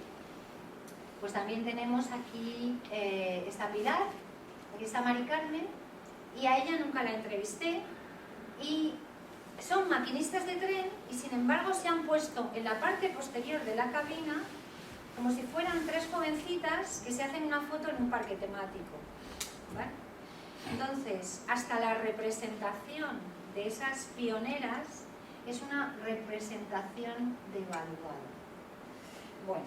pues también tenemos aquí está Pilar, aquí está Mari Carmen, y a ella nunca la entrevisté, y son maquinistas de tren y sin embargo se han puesto en la parte posterior de la cabina como si fueran 3 jovencitas que se hacen una foto en un parque temático, ¿vale? Entonces, hasta la representación de esas pioneras es una representación devaluada. Bueno,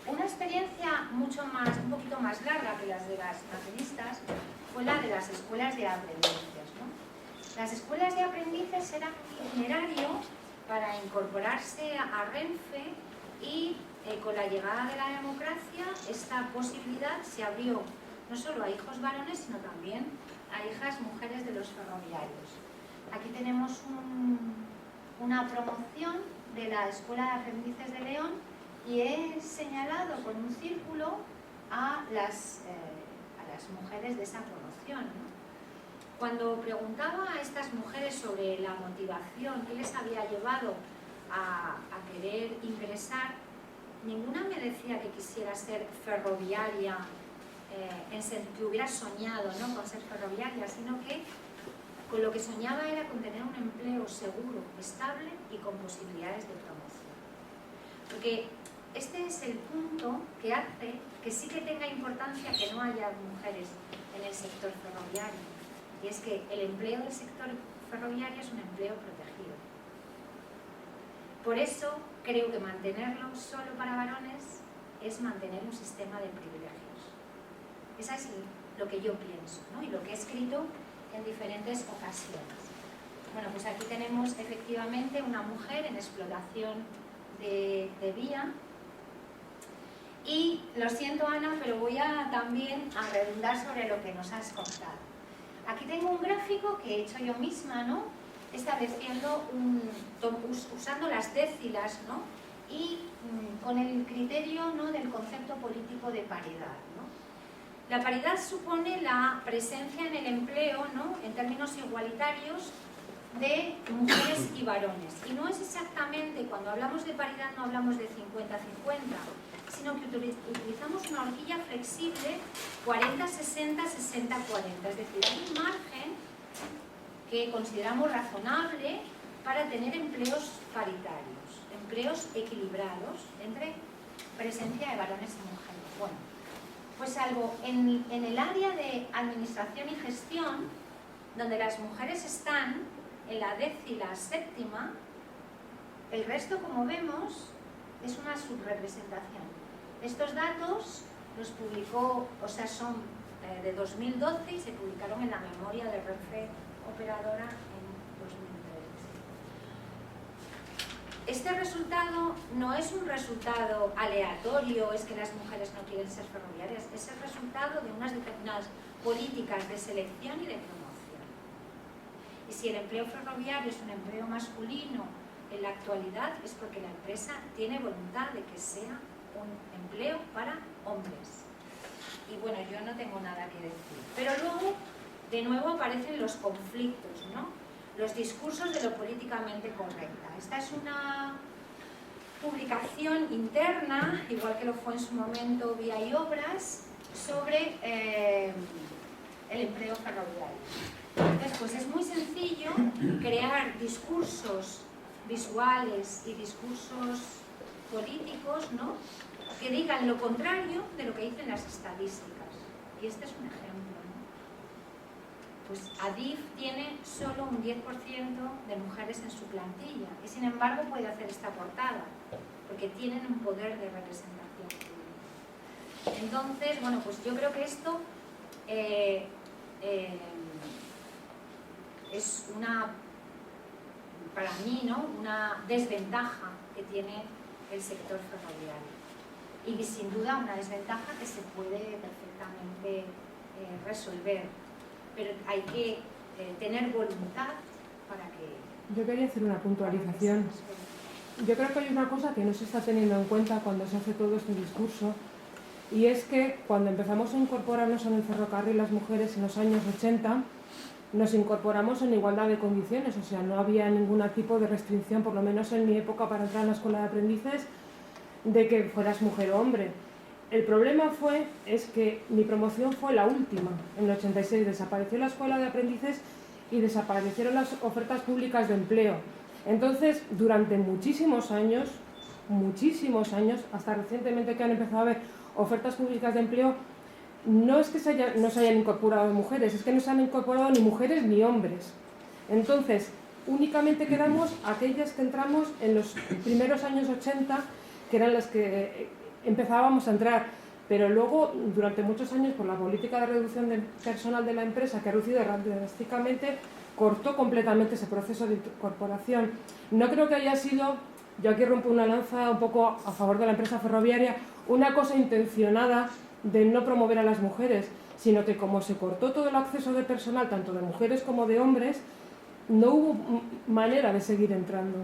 una experiencia un poquito más larga que las de las maquinistas fue la de las escuelas de aprendices, ¿no? Las escuelas de aprendices eran un itinerario para incorporarse a Renfe y con la llegada de la democracia esta posibilidad se abrió no solo a hijos varones sino también a hijas mujeres de los ferroviarios. Aquí tenemos una promoción de la Escuela de Aprendices de León y he señalado con un círculo a las mujeres de esa promoción, ¿no? Cuando preguntaba a estas mujeres sobre la motivación que les había llevado a querer ingresar, ninguna me decía que quisiera ser ferroviaria, que hubiera soñado, ¿no?, con ser ferroviaria, sino que con lo que soñaba era con tener un empleo seguro, estable y con posibilidades de promoción. Porque este es el punto que hace que sí que tenga importancia que no haya mujeres en el sector ferroviario. Y es que el empleo del sector ferroviario es un empleo protegido. Por eso creo que mantenerlo solo para varones es mantener un sistema de privilegios. Eso es lo que yo pienso, ¿no?, y lo que he escrito en diferentes ocasiones. Bueno, pues aquí tenemos efectivamente una mujer en explotación de vía. Y lo siento, Ana, pero voy también a redundar sobre lo que nos has contado. Aquí tengo un gráfico que he hecho yo misma, ¿no?, estableciendo usando las décilas, ¿no?, y con el criterio, ¿no?, del concepto político de paridad, ¿no? La paridad supone la presencia en el empleo, ¿no?, en términos igualitarios, de mujeres y varones. Y no es exactamente, cuando hablamos de paridad no hablamos de 50-50, sino que utilizamos una horquilla flexible 40-60, 60-40. Es decir, hay un margen que consideramos razonable para tener empleos paritarios, empleos equilibrados entre presencia de varones y mujeres. Bueno, pues salvo en el área de administración y gestión, donde las mujeres están en la 17ª, el resto, como vemos, es una subrepresentación. Estos datos los publicó, o sea, son de 2012 y se publicaron en la memoria de Renfe Operadora en 2013. Este resultado no es un resultado aleatorio, es que las mujeres no quieren ser ferroviarias, es el resultado de unas determinadas políticas de selección y de promoción. Y si el empleo ferroviario es un empleo masculino en la actualidad, es porque la empresa tiene voluntad de que sea un empleo para hombres. Y bueno, yo no tengo nada que decir. Pero luego, de nuevo, aparecen los conflictos, ¿no? Los discursos de lo políticamente correcta. Esta es una publicación interna, igual que lo fue en su momento Vía y Obras, sobre el empleo ferroviario. Entonces, pues es muy sencillo crear discursos visuales y discursos políticos, ¿no?, que digan lo contrario de lo que dicen las estadísticas. Y este es un ejemplo, ¿no? Pues Adif tiene solo un 10% de mujeres en su plantilla y sin embargo puede hacer esta portada porque tienen un poder de representación pública. Entonces, bueno, pues yo creo que esto es una, para mí, ¿no?, una desventaja que tiene el sector ferroviario. Y sin duda una desventaja que se puede perfectamente resolver, pero hay que tener voluntad para que... Yo quería hacer una puntualización. Yo creo que hay una cosa que no se está teniendo en cuenta cuando se hace todo este discurso, y es que cuando empezamos a incorporarnos en el ferrocarril las mujeres en los años 80, nos incorporamos en igualdad de condiciones, o sea, no había ningún tipo de restricción, por lo menos en mi época, para entrar en la escuela de aprendices, de que fueras mujer o hombre. El problema es que mi promoción fue la última, en el 86, desapareció la escuela de aprendices y desaparecieron las ofertas públicas de empleo. Entonces, durante muchísimos años, hasta recientemente que han empezado a haber ofertas públicas de empleo, no es que no se hayan incorporado mujeres, es que no se han incorporado ni mujeres ni hombres. Entonces, únicamente quedamos aquellas que entramos en los primeros años 80, que eran las que empezábamos a entrar, pero luego, durante muchos años, por la política de reducción del personal de la empresa, que ha reducido drásticamente, cortó completamente ese proceso de incorporación. No creo que haya sido, yo aquí rompo una lanza un poco a favor de la empresa ferroviaria, una cosa intencionada de no promover a las mujeres, sino que como se cortó todo el acceso de personal, tanto de mujeres como de hombres, no hubo manera de seguir entrando.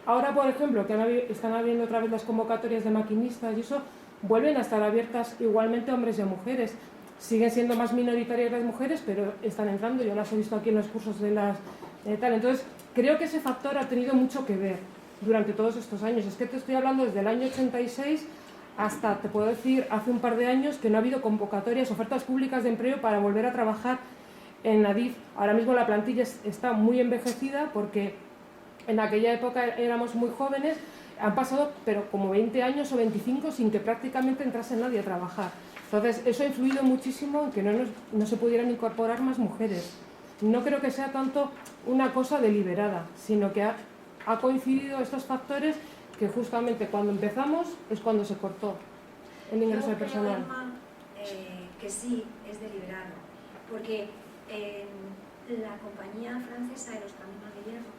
Ahora, por ejemplo, que están habiendo otra vez las convocatorias de maquinistas y eso, vuelven a estar abiertas igualmente hombres y mujeres. Siguen siendo más minoritarias las mujeres, pero están entrando, yo las he visto aquí en los cursos de las tal. Entonces, creo que ese factor ha tenido mucho que ver durante todos estos años. Es que te estoy hablando desde el año 86 hasta, te puedo decir, hace un par de años que no ha habido convocatorias, ofertas públicas de empleo para volver a trabajar en Adif. Ahora mismo la plantilla está muy envejecida porque en aquella época éramos muy jóvenes, han pasado pero como 20 años o 25 sin que prácticamente entrase nadie a trabajar. Entonces eso ha influido muchísimo en que no se pudieran incorporar más mujeres. No creo que sea tanto una cosa deliberada, sino que ha coincidido estos factores que justamente cuando empezamos es cuando se cortó el ingreso de personal. Yo creo, Emma, que sí, es deliberado, porque la compañía francesa de los caminos de hierro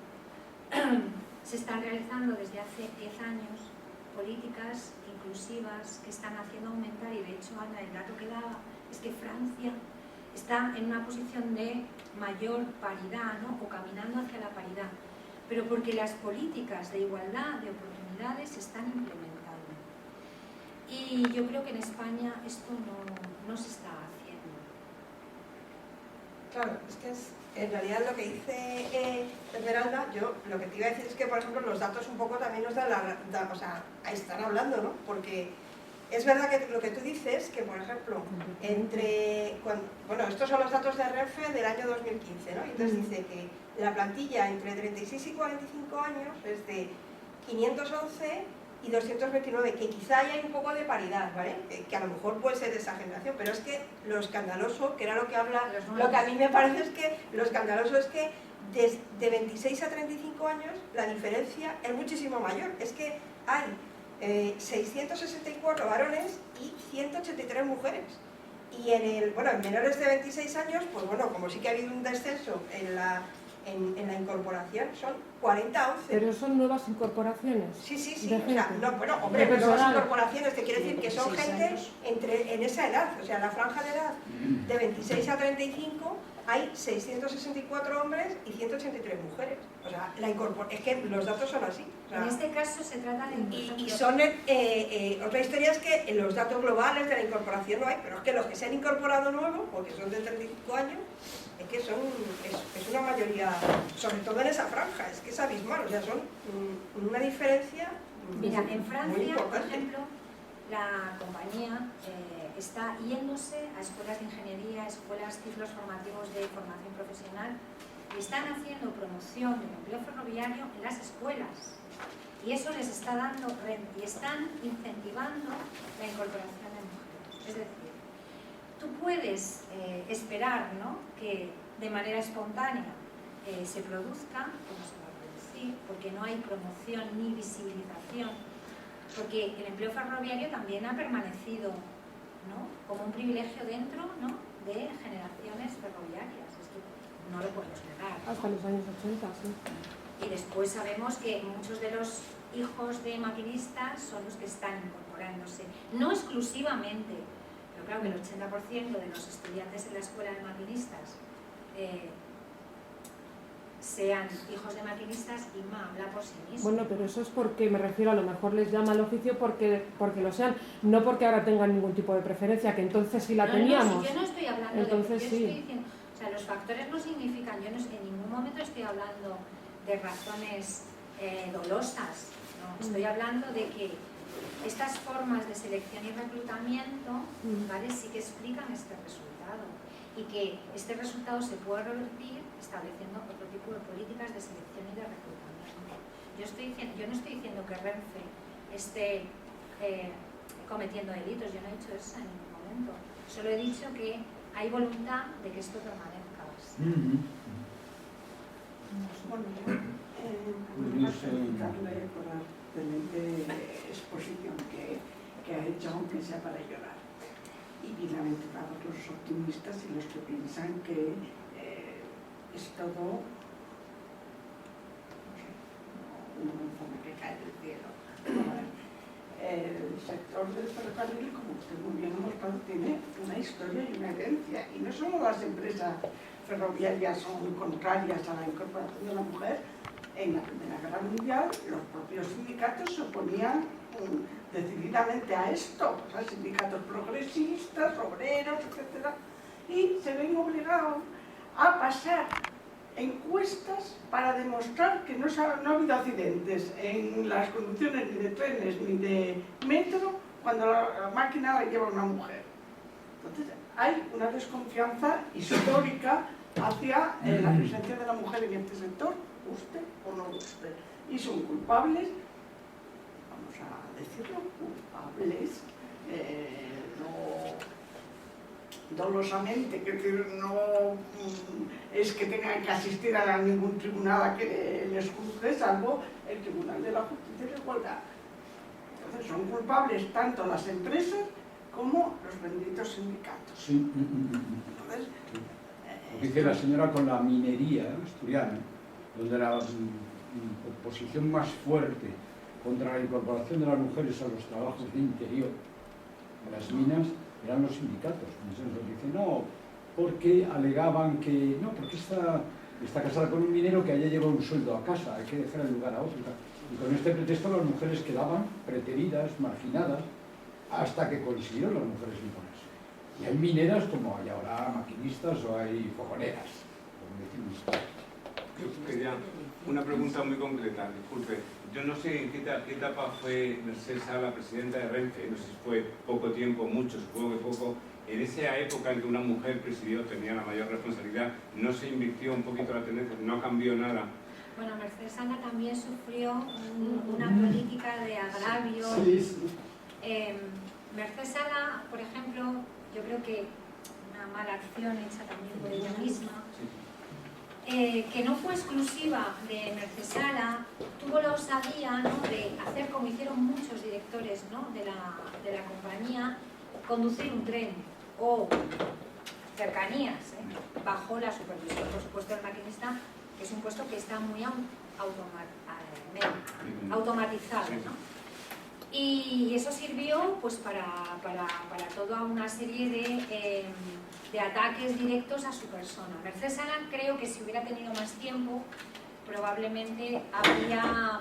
se están realizando desde hace 10 años políticas inclusivas que están haciendo aumentar, y de hecho, Ana, el dato que daba es que Francia está en una posición de mayor paridad, ¿no?, o caminando hacia la paridad, pero porque las políticas de igualdad de oportunidades se están implementando. Y yo creo que en España esto no se está haciendo. Claro, es que en realidad lo que dice Esmeralda, yo lo que te iba a decir es que, por ejemplo, los datos un poco también nos dan o sea, ahí están hablando, ¿no? Porque es verdad que lo que tú dices, que por ejemplo, bueno, estos son los datos de Renfe del año 2015, ¿no? Y entonces dice que la plantilla entre 36 y 45 años es de 511 y 229, que quizá haya un poco de paridad, ¿vale? Que a lo mejor puede ser de esa generación, pero es que lo escandaloso, que era lo que habla, lo que a mí me parece es que lo escandaloso es que de 26 a 35 años la diferencia es muchísimo mayor. Es que hay 664 varones y 183 mujeres. Y en menores de 26 años, pues bueno, como sí que ha habido un descenso en en la incorporación son 40 11. Pero son nuevas incorporaciones. Sí, de o sea, gente. no, bueno, hombre, De nuevas personal. incorporaciones, te quiero decir que son gente en esa edad, o sea, la franja de edad de 26 a 35 hay 664 hombres y 183 mujeres. O sea, es que los datos son así. O sea, En este caso se trata de... y son, otra historia es que en los datos globales de la incorporación no hay, pero es que los que se han incorporado nuevos, porque son de 35 años, es que es una mayoría, sobre todo en esa franja, es que es abismal, o sea, son una diferencia Mira, en muy Francia, por importante. ejemplo, la compañía está yéndose a escuelas de ingeniería, escuelas, ciclos formativos de formación profesional, y están haciendo promoción del empleo ferroviario en las escuelas. Y eso les está dando renta y están incentivando la incorporación de mujeres. Es decir, tú puedes esperar, ¿no?, que de manera espontánea se produzca, como se va a producir, porque no hay promoción ni visibilización, porque el empleo ferroviario también ha permanecido, ¿no?, como un privilegio dentro, ¿no?, de generaciones ferroviarias. Es que no lo podemos negar. Hasta los años 80, sí. Y después sabemos que muchos de los hijos de maquinistas son los que están incorporándose, no exclusivamente, pero claro que el 80% de los estudiantes en la escuela de maquinistas sean hijos de maquinistas, Inma habla por sí mismo. Bueno, pero eso es porque, me refiero, a lo mejor les llama al oficio porque lo sean, no porque ahora tengan ningún tipo de preferencia, que entonces sí la teníamos. No, si yo no estoy hablando entonces, yo sí. estoy diciendo, o sea, los factores no significan, yo no, en ningún momento estoy hablando de razones dolosas, ¿no? Estoy hablando de que estas formas de selección y reclutamiento, ¿vale?, sí que explican este resultado, y que este resultado se puede revertir estableciendo otro tipo de políticas de selección y de reclutamiento. Yo no estoy diciendo que Renfe esté cometiendo delitos, yo no he dicho eso en ningún momento, solo he dicho que hay voluntad de que esto permanezca así. Bueno, yo felicitarle por la excelente exposición que ha hecho, aunque sea para llorar. Y bienaventurados los optimistas y los que piensan que es todo, no sé, una manzana que cae del cielo. El sector del ferrocarril, como usted muy bien ha mostrado, tiene una historia y una herencia. Y no solo las empresas ferroviarias son contrarias a la incorporación de la mujer. En la Primera Guerra Mundial los propios sindicatos se oponían decididamente a esto, o sea, sindicatos progresistas, obreros, etc. Y se ven obligados a pasar encuestas para demostrar que no ha habido accidentes en las conducciones ni de trenes ni de metro cuando la máquina la lleva una mujer. Entonces hay una desconfianza histórica hacia la presencia de la mujer en este sector, guste o no guste. Y son culpables, vamos a decirlo, culpables, no dolosamente, que no es que tengan que asistir a ningún tribunal a que les juzgue, salvo el Tribunal de la Justicia y la Igualdad. Entonces son culpables tanto las empresas como los benditos sindicatos. Sí. Entonces, Lo que dice la señora con la minería asturiana, donde la posición más fuerte contra la incorporación de las mujeres a los trabajos de interior, a las minas, eran los sindicatos. Entonces nos dicen, no, porque alegaban que, no, porque está casada con un minero que haya llevado un sueldo a casa, hay que dejar el lugar a otro. Y con este pretexto las mujeres quedaban preteridas, marginadas, hasta que consiguieron las mujeres imponerse. Y hay mineras como hay ahora maquinistas o hay fogoneras, como decimos. Yo quería una pregunta muy concreta, disculpe. Yo no sé en qué etapa fue Mercedes Sala presidenta de Renfe, no sé si fue poco tiempo, mucho, supongo que poco. En esa época en que una mujer presidió, tenía la mayor responsabilidad, ¿no se invirtió un poquito la tendencia? ¿No cambió nada? Bueno, Mercedes Sala también sufrió una política de agravio. sí. Mercedes Sala, por ejemplo, yo creo que una mala acción hecha también por ella misma, que no fue exclusiva de Mercedes Sala, tuvo la osadía, ¿no?, de hacer como hicieron muchos directores, ¿no?, de la compañía, conducir un tren o cercanías, bajo la supervisión, por supuesto, del maquinista, que es un puesto que está muy automatizado, ¿no? Y eso sirvió pues para toda una serie de ataques directos a su persona. Mercedes Sala creo que si hubiera tenido más tiempo probablemente habría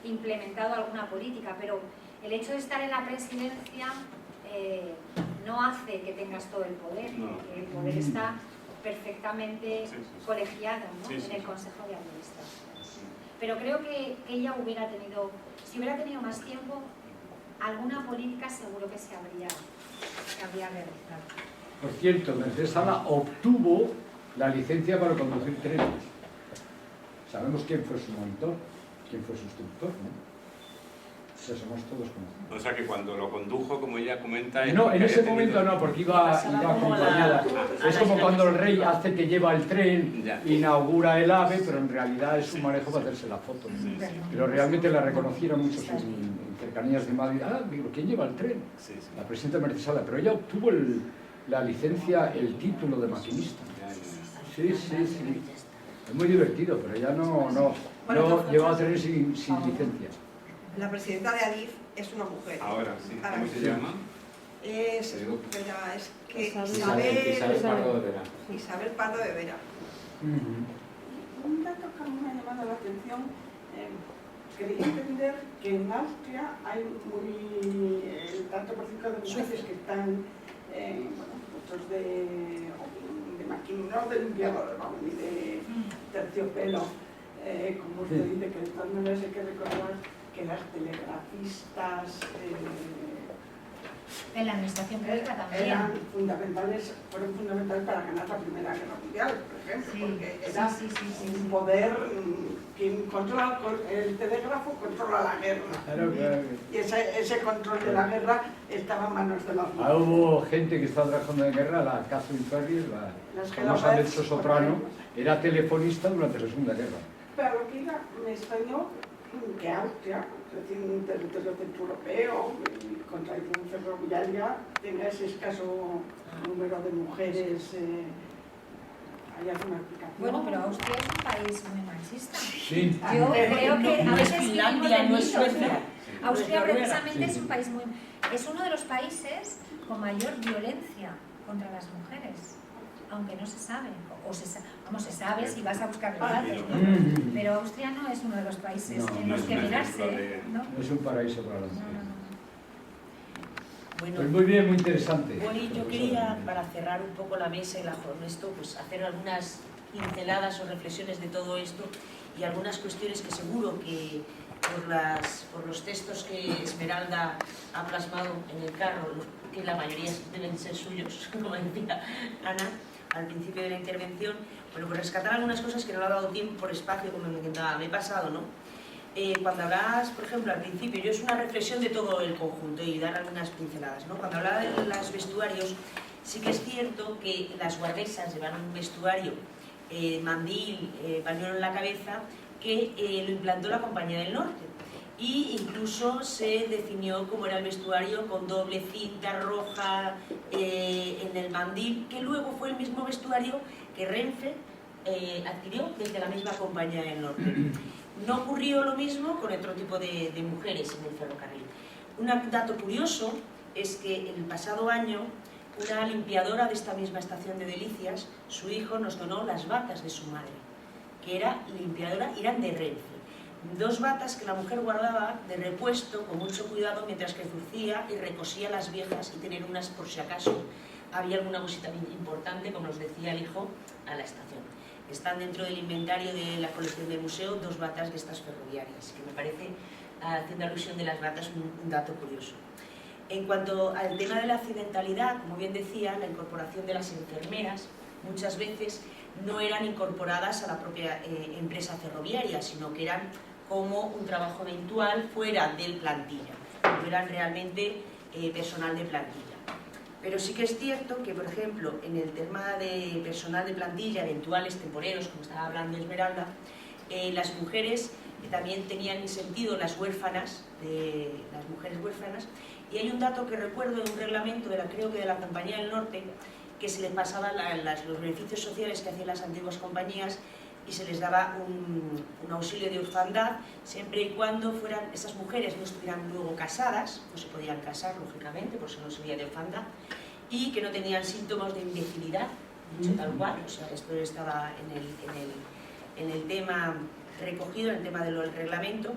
implementado alguna política, pero el hecho de estar en la presidencia no hace que tengas todo el poder, porque el poder está perfectamente colegiado, ¿no? En el Consejo de Administración. Pero creo que ella hubiera tenido, si hubiera tenido más tiempo, alguna política seguro que se habría realizado. Por cierto, Mercedes Sala obtuvo la licencia para conducir trenes. Sabemos quién fue su monitor, quién fue su instructor, ¿no? Eso somos todos conocidos. O sea que cuando lo condujo, como ella comenta... No, en ese momento no, porque iba acompañada. Es como cuando el rey hace que lleva el tren, inaugura el AVE, pero en realidad es un manejo para hacerse la foto. Pero realmente la reconocieron muchos en cercanías de Madrid. Ah, digo, ¿quién lleva el tren? La presidenta Mercedes Sala, pero ella obtuvo la licencia, el título de maquinista. Sí. Es muy divertido, pero ella no llevaba a tener sin licencia. La presidenta de Adif es una mujer. Ahora sí. ¿Cómo se llama? Isabel Pardo de Vera. Un dato que a mí me ha llamado la atención, quería entender que en Austria hay el tanto por ciento de mujeres que están puestos de maquinaria, no de limpiador, ni de terciopelo, como usted dice, que de todas maneras hay que recordar que las telegrafistas en la administración pública también fueron fundamentales para ganar la Primera Guerra Mundial, por ejemplo, porque era un poder, quien controla el telégrafo controla la guerra. Y ese control de la guerra estaba en manos de los mujeres. Hubo gente que estaba trabajando en guerra, la Catherine Ferrier, la famosa mezzo-soprano, era telefonista durante la Segunda Guerra. Pero lo que me extrañó que Austria, un territorio centroeuropeo y con tradición ferroviaria, tenga ese escaso número de mujeres. ¿Hay alguna explicación? Bueno, pero Austria es un país muy machista. Sí. Yo creo que a veces Finlandia, no es Suecia. Austria precisamente es un país es uno de los países con mayor violencia contra las mujeres, aunque no se sabe, se sabe si vas a buscar los datos, ¿no? Pero Austria no es uno de los países en los que mirarse, ¿no? No es un paraíso para las mujeres. Bueno, pues muy bien, muy interesante. Bueno, y yo quería, para cerrar un poco la mesa y con esto, pues hacer algunas pinceladas o reflexiones de todo esto y algunas cuestiones que seguro que por los textos que Esmeralda ha plasmado en el carro, que la mayoría deben ser suyos, como decía Ana al principio de la intervención, bueno, pues rescatar algunas cosas que no le ha dado tiempo por espacio, como me intentaba, me he pasado, ¿no? Cuando hablabas, por ejemplo, al principio, yo es una reflexión de todo el conjunto y dar algunas pinceladas, ¿no? Cuando hablaba de los vestuarios, sí que es cierto que las guardesas llevan un vestuario, mandil, pañuelo en la cabeza, que lo implantó la Compañía del Norte. Y incluso se definió cómo era el vestuario con doble cinta roja en el mandil, que luego fue el mismo vestuario que Renfe adquirió desde la misma Compañía del Norte. No ocurrió lo mismo con otro tipo de mujeres en el ferrocarril. Un dato curioso es que el pasado año una limpiadora de esta misma estación de Delicias, su hijo nos donó las batas de su madre, que era limpiadora, eran de Renfe. 2 batas que la mujer guardaba de repuesto con mucho cuidado mientras que zurcía y recosía las viejas y tener unas por si acaso había alguna cosita importante, como nos decía el hijo, a la estación. Están dentro del inventario de la colección del museo 2 batas de estas ferroviarias, que me parece, haciendo alusión de las batas, un dato curioso. En cuanto al tema de la accidentalidad, como bien decía, la incorporación de las enfermeras muchas veces no eran incorporadas a la propia empresa ferroviaria, sino que eran como un trabajo eventual fuera del plantilla, no eran realmente personal de plantilla. Pero sí que es cierto que, por ejemplo, en el tema de personal de plantilla, eventuales, temporeros, como estaba hablando Esmeralda, las mujeres también tenían sentido las huérfanas, las mujeres huérfanas, y hay un dato que recuerdo de un reglamento, creo que de la Compañía del Norte, que se les pasaban los beneficios sociales que hacían las antiguas compañías, y se les daba un auxilio de orfandad siempre y cuando esas mujeres no estuvieran luego casadas, no se podían casar lógicamente, por eso no sería de orfandad, y que no tenían síntomas de imbecilidad, dicho tal cual, o sea, esto estaba en el tema recogido, en el tema del reglamento.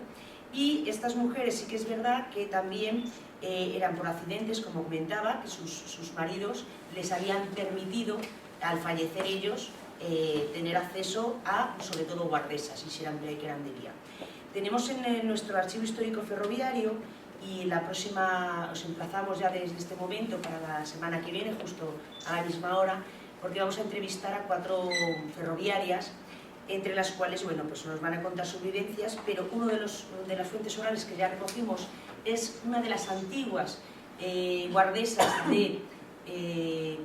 Y estas mujeres sí que es verdad que también eran por accidentes, como comentaba, que sus maridos les habían permitido, al fallecer ellos, tener acceso a, sobre todo, guardesas, y si eran que eran de día. Tenemos en nuestro archivo histórico ferroviario, y la próxima, os emplazamos ya desde este momento para la semana que viene, justo a la misma hora, porque vamos a entrevistar a 4 ferroviarias, entre las cuales, bueno, pues nos van a contar sus vivencias, pero uno de las fuentes orales que ya recogimos es una de las antiguas guardesas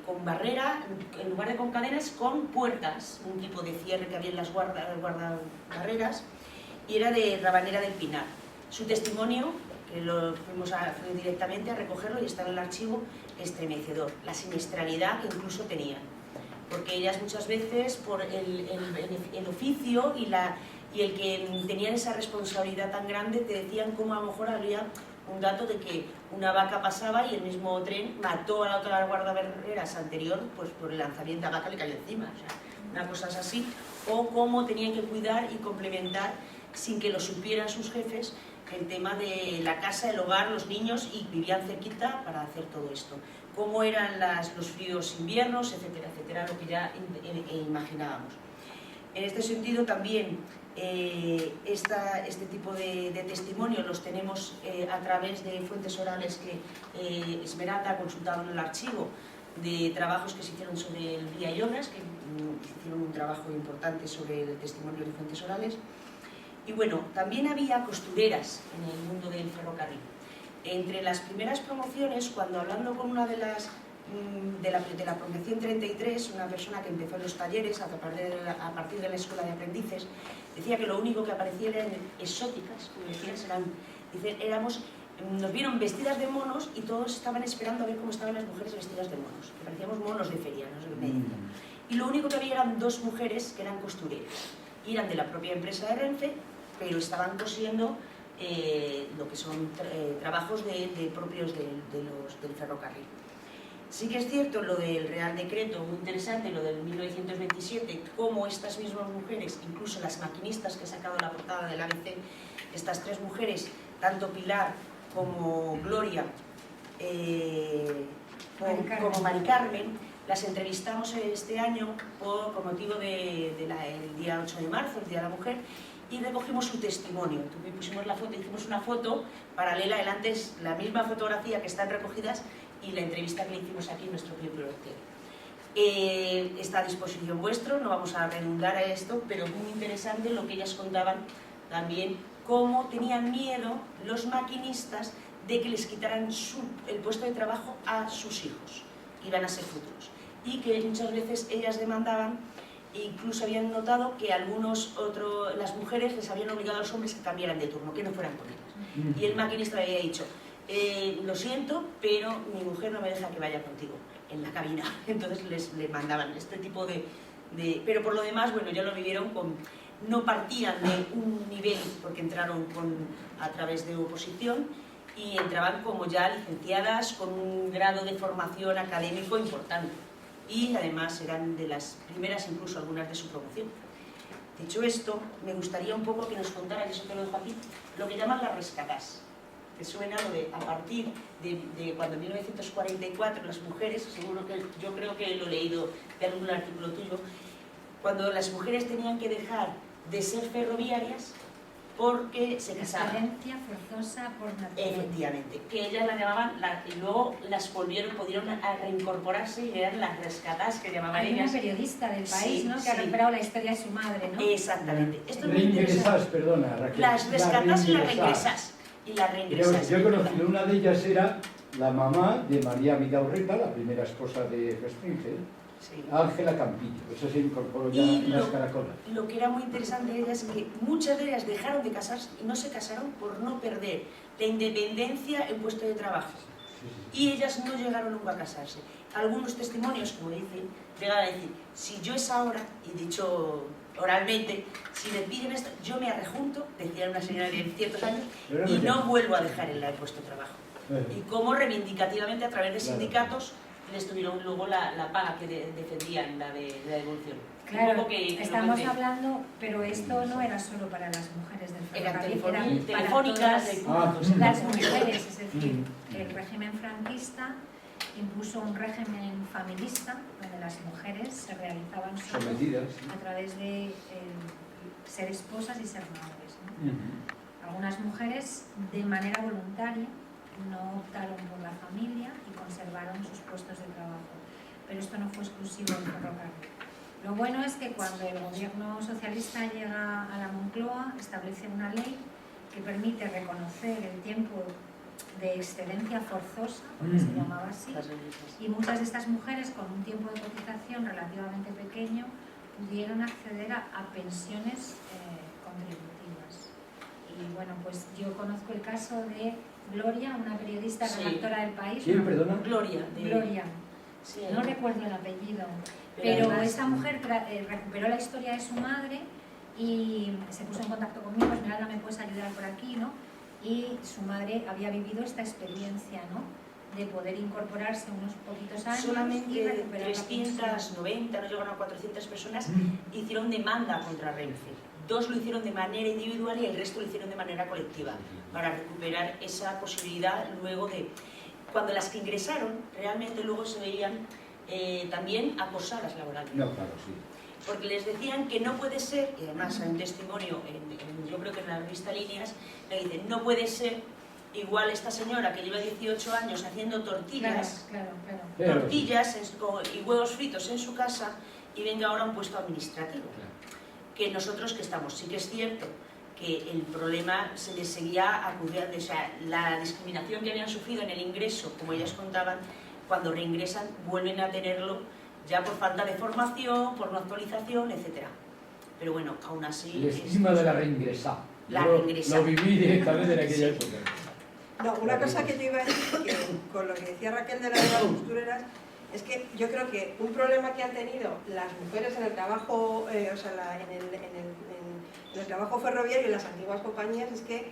con barrera, en lugar de con cadenas, con puertas, un tipo de cierre que había en las guardabarreras, y era de Rabanera del Pinar. Su testimonio, que lo fuimos directamente a recogerlo y está en el archivo, estremecedor, la siniestralidad que incluso tenían, porque ellas muchas veces, por el oficio y el que tenían esa responsabilidad tan grande, te decían cómo a lo mejor había un dato de que una vaca pasaba y el mismo tren mató a la otra guardabarreras anterior, pues por el lanzamiento a la vaca le cayó encima, o sea, una cosa así, o cómo tenían que cuidar y complementar, sin que lo supieran sus jefes, el tema de la casa, el hogar, los niños, y vivían cerquita para hacer todo esto. Cómo eran los fríos inviernos, etcétera, etcétera, lo que ya imaginábamos. En este sentido también este tipo de testimonios los tenemos a través de fuentes orales que Esmeralda ha consultado en el archivo, de trabajos que se hicieron sobre el Vía y Obras, que hicieron un trabajo importante sobre el testimonio de fuentes orales. Y bueno, también había costureras en el mundo del ferrocarril. Entre las primeras promociones, cuando hablando con una de la promoción 33, una persona que empezó en los talleres a partir de la escuela de aprendices, decía que lo único que aparecía eran exóticas, como decían, nos vieron vestidas de monos y todos estaban esperando a ver cómo estaban las mujeres vestidas de monos, que parecíamos monos de feria, no sé qué me decían. Y lo único que había eran 2 mujeres que eran costureras, y eran de la propia empresa de Renfe, pero estaban cosiendo lo que son trabajos propios del ferrocarril. Sí que es cierto lo del Real Decreto, muy interesante, lo del 1927, cómo estas mismas mujeres, incluso las maquinistas que he sacado la portada del ABC, estas 3 mujeres, tanto Pilar como Gloria, como Mari Carmen, las entrevistamos este año con motivo del día 8 de marzo, el Día de la Mujer, y recogimos su testimonio. Pusimos la foto, hicimos una foto paralela, antes la misma fotografía que están recogidas y la entrevista que le hicimos aquí en nuestro propio hotel. Está a disposición vuestro, no vamos a redundar a esto, pero es muy interesante lo que ellas contaban también, cómo tenían miedo los maquinistas de que les quitaran el puesto de trabajo a sus hijos, que iban a ser futuros, y que muchas veces ellas demandaban, e incluso habían notado que las mujeres les habían obligado a los hombres que cambiaran de turno, que no fueran con ellas. Y el maquinista le había dicho, lo siento, pero mi mujer no me deja que vaya contigo en la cabina. Entonces les mandaban este tipo pero por lo demás, bueno, ya lo vivieron no partían de un nivel, porque entraron a través de oposición, y entraban como ya licenciadas con un grado de formación académico importante. Y además eran de las primeras, incluso algunas de su promoción. Dicho esto, me gustaría un poco que nos contaran, y eso te lo dejo aquí, lo que llaman las rescatás. ¿Te suena lo de a partir de cuando en 1944 las mujeres, seguro que yo creo que lo he leído de algún artículo tuyo, cuando las mujeres tenían que dejar de ser ferroviarias porque se casaban. Excedencia forzosa por matrimonio. Efectivamente, que ellas la llamaban, y luego las pudieron a reincorporarse y eran las rescatadas que llamaban Hay ellas. una periodista del país, Sí, ¿no?, que ha sí. recuperado la historia de su madre, ¿no? Exactamente. Esto es muy interesante. Reingresás, perdona, Raquel. Las rescatadas y las reingresás. Y las reingresás. Yo he conocido, una de ellas era la mamá de María Vidaurreta, la primera esposa de Festringe, Sí. Ángela Campillo, eso se incorporó ya Y en las caracolas. lo que era muy interesante de ellas es que muchas de ellas dejaron de casarse y no se casaron por no perder la independencia en puesto de trabajo. Y ellas no llegaron nunca a casarse. Algunos testimonios, como dicen, llegan a decir, si yo esa hora, y dicho oralmente, si me piden esto, yo me arrejunto, decía una señora de ciertos años, Pero y ya. no vuelvo a dejar el puesto de trabajo. Y cómo reivindicativamente a través de Claro. sindicatos les tuvieron luego la paga que defendían, la de la devolución. Un Claro, poco que estamos lo hablando, pero esto no era solo para las mujeres del eran ferrocarril, era para telefónicas, todas de Ah, puntos. las mujeres, es decir, Mm. el régimen franquista impuso un régimen familista donde las mujeres se realizaban solo Sometidas. a través de ser esposas y ser madres, ¿no? Algunas mujeres de manera voluntaria no optaron por la familia y conservaron sus puestos de trabajo, pero esto no fue exclusivo del ferrocarril. Lo bueno es que cuando el gobierno socialista llega a la Moncloa establece una ley que permite reconocer el tiempo de excedencia forzosa, porque se llamaba así, Las revistas. y muchas de estas mujeres con un tiempo de cotización relativamente pequeño pudieron acceder a pensiones contributivas. Y bueno, pues yo conozco el caso de Gloria, una periodista Sí. redactora del País. ¿Quién, una- perdona? Gloria. Gloria, Sí, no recuerdo el apellido, pero pero además- esta mujer recuperó la historia de su madre y se puso en contacto conmigo, pues Esmeralda, me puedes ayudar por aquí, ¿no? Y su madre había vivido esta experiencia, ¿no? De poder incorporarse unos poquitos años y solamente recuperar la pensión. 390, no llegaron a 400 personas, hicieron demanda contra Renfe. 2 lo hicieron de manera individual y el resto lo hicieron de manera colectiva, para recuperar esa posibilidad luego de... Cuando las que ingresaron, realmente luego se veían también acosadas laboralmente. No, claro, sí. Porque les decían que no puede ser, y además hay un testimonio, yo creo que en la revista Líneas, le dicen, no puede ser igual esta señora que lleva 18 años haciendo tortillas, Claro. tortillas y huevos fritos en su casa y venga ahora a un puesto administrativo. Que nosotros que estamos, sí que es cierto que el problema se les seguía acudiendo, o sea, la discriminación que habían sufrido en el ingreso, como ellas contaban, cuando reingresan vuelven a tenerlo ya por falta de formación, por no actualización, etc. Pero bueno, aún así... El estigma de la reingresada. La Yo reingresada. Lo viví directamente en aquella época. No, una cosa que yo iba a decir, que con lo que decía Raquel de las costureras, es que yo creo que un problema que han tenido las mujeres en el trabajo, en el trabajo ferroviario y en las antiguas compañías es que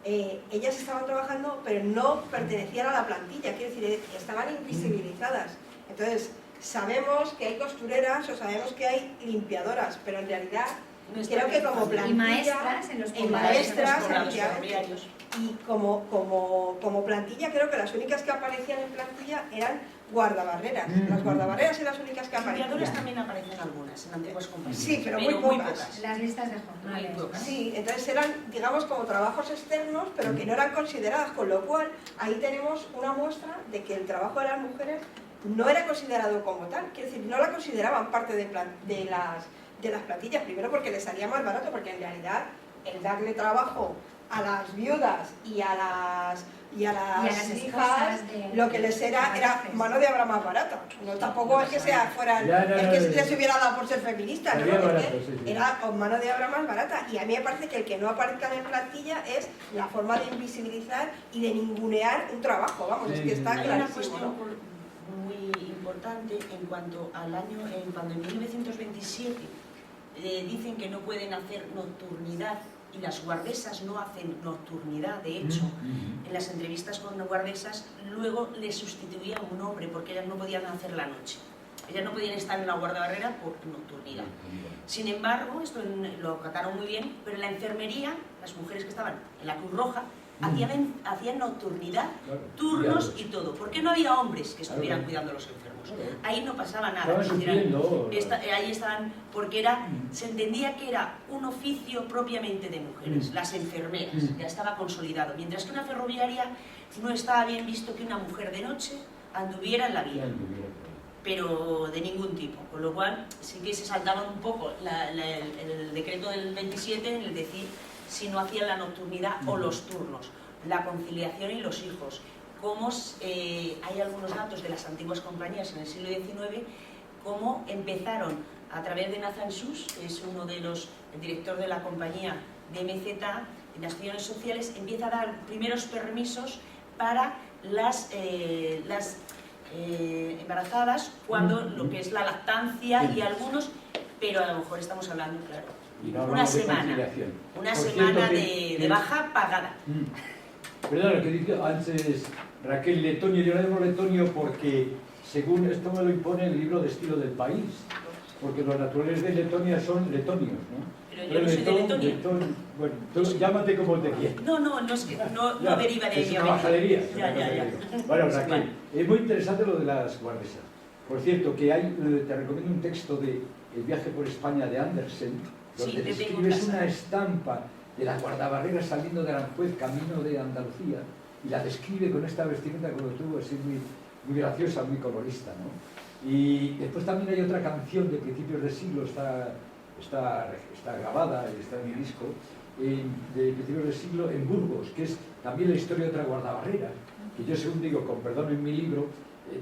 ellas estaban trabajando pero no pertenecían a la plantilla, quiero decir, estaban invisibilizadas. Entonces, sabemos que hay costureras o sabemos que hay limpiadoras, pero en realidad No está creo que bien. como Y plantilla... maestras en los y poblados, maestras, en los Poblados efectivamente. ferroviarios. Y como plantilla, creo que las únicas que aparecían en plantilla eran guardabarreras. Las guardabarreras eran las únicas que Limpiadoras aparecían. también aparecen algunas en antiguas compañías. Sí, pero muy pocas. Las listas de jornales, Muy pocas. ¿no? Sí, entonces eran, digamos, como trabajos externos, pero que no eran consideradas, con lo cual ahí tenemos una muestra de que el trabajo de las mujeres no era considerado como tal. Quiero decir, no la consideraban parte de las plantillas, primero porque les salía más barato, porque en realidad el darle trabajo a las viudas y a las esposas hijas, de- lo que les era mano de obra más barata. No, tampoco es que fueran Ya, el que les hubiera dado por ser feminista, ¿no? Sería Es barato, que sí, sí. era mano de obra más barata. Y a mí me parece que el que no aparezca en plantilla es la forma de invisibilizar y de ningunear un trabajo, vamos, es que está Hay una clarísimo, cuestión ¿no? muy importante en cuanto al año, cuando en 1927 dicen que no pueden hacer nocturnidad y las guardesas no hacen nocturnidad, de hecho, en las entrevistas con guardesas luego les sustituía un hombre porque ellas no podían hacer la noche. Ellas no podían estar en la guardabarrera por nocturnidad. Sin embargo, esto lo acataron muy bien, pero en la enfermería, las mujeres que estaban en la Cruz Roja, hacían nocturnidad, Claro. turnos y todo. ¿Por qué no había hombres que estuvieran Claro. cuidando a los enfermos? Claro. Ahí no pasaba nada. Estaban sufriendo. Ahí estaban, porque se entendía que era un oficio propiamente de mujeres, las enfermeras, ya estaba consolidado. Mientras que una ferroviaria no estaba bien visto que una mujer de noche anduviera en la vía, pero de ningún tipo. Con lo cual sí que se saltaban un poco el decreto del 27 en el decir si no hacían la nocturnidad o los turnos, la conciliación y los hijos. Cómo hay algunos datos de las antiguas compañías en el siglo XIX, cómo empezaron a través de Nathan Sus, que es uno de el director de la compañía de MZ, en las acciones sociales, empieza a dar primeros permisos para las embarazadas, cuando lo que es la lactancia y algunos pero a lo mejor estamos hablando, claro, Y no una hablamos de semana, conciliación. una Por semana cierto, de baja pagada. Perdón, lo que dice antes Raquel, letonio, yo le llamo letonio porque según esto me lo impone el libro de estilo del país, porque los naturales de Letonia son letonios, ¿no? Pero yo no soy de Letonia. Bueno, tú llámate como te quieras. No, es que no Ya, deriva de ahí. es una bajadería. Ya. Bueno, Raquel, es muy interesante lo de las guardesas. Por cierto, que hay, te recomiendo un texto de El viaje por España de Andersen, donde Sí, describes una estampa de la guardabarrera saliendo de Aranjuez, camino de Andalucía, y la describe con esta vestimenta como tú, así muy graciosa, muy colorista, ¿no? Y después también hay otra canción de principios de siglo, está grabada, está en mi disco, de principios del siglo en Burgos, que es también la historia de otra guardabarrera, que yo, según digo, con perdón en mi libro,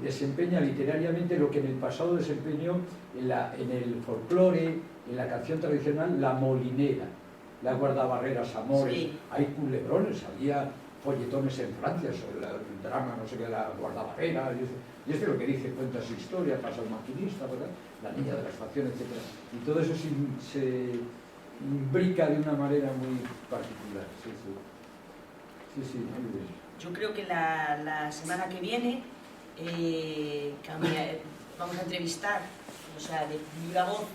desempeña literariamente lo que en el pasado desempeñó en el folclore, en la canción tradicional, la molinera, la guardabarreras, amores, Sí. hay culebrones, había folletones en Francia sobre el drama, no sé qué, la guardabarrera, y esto es lo que dice, cuenta su historia, pasa el maquinista, ¿verdad? La niña de la estación, etc. Y todo eso se imbrica de una manera muy particular. Sí, muy bien. Yo creo que la semana que viene vamos a entrevistar, o sea, de viva voz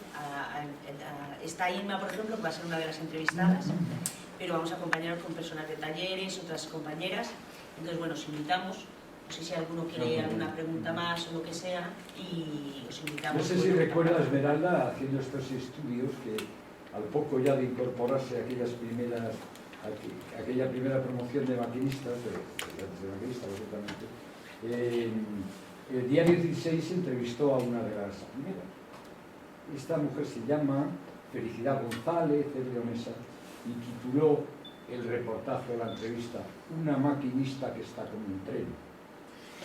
está Inma, por ejemplo, que va a ser una de las entrevistadas, pero vamos a acompañar con personas de talleres, otras compañeras. Entonces, bueno, os invitamos, no sé si alguno quiere alguna pregunta más o lo que sea, y os invitamos. No sé si recuerdas, Esmeralda, haciendo estos estudios, que al poco ya de incorporarse a aquella primera promoción de maquinistas, exactamente, el diario 16 entrevistó a una de las primeras. Esta mujer se llama Felicidad González, es leonesa, y tituló el reportaje de la entrevista "Una maquinista que está como un tren".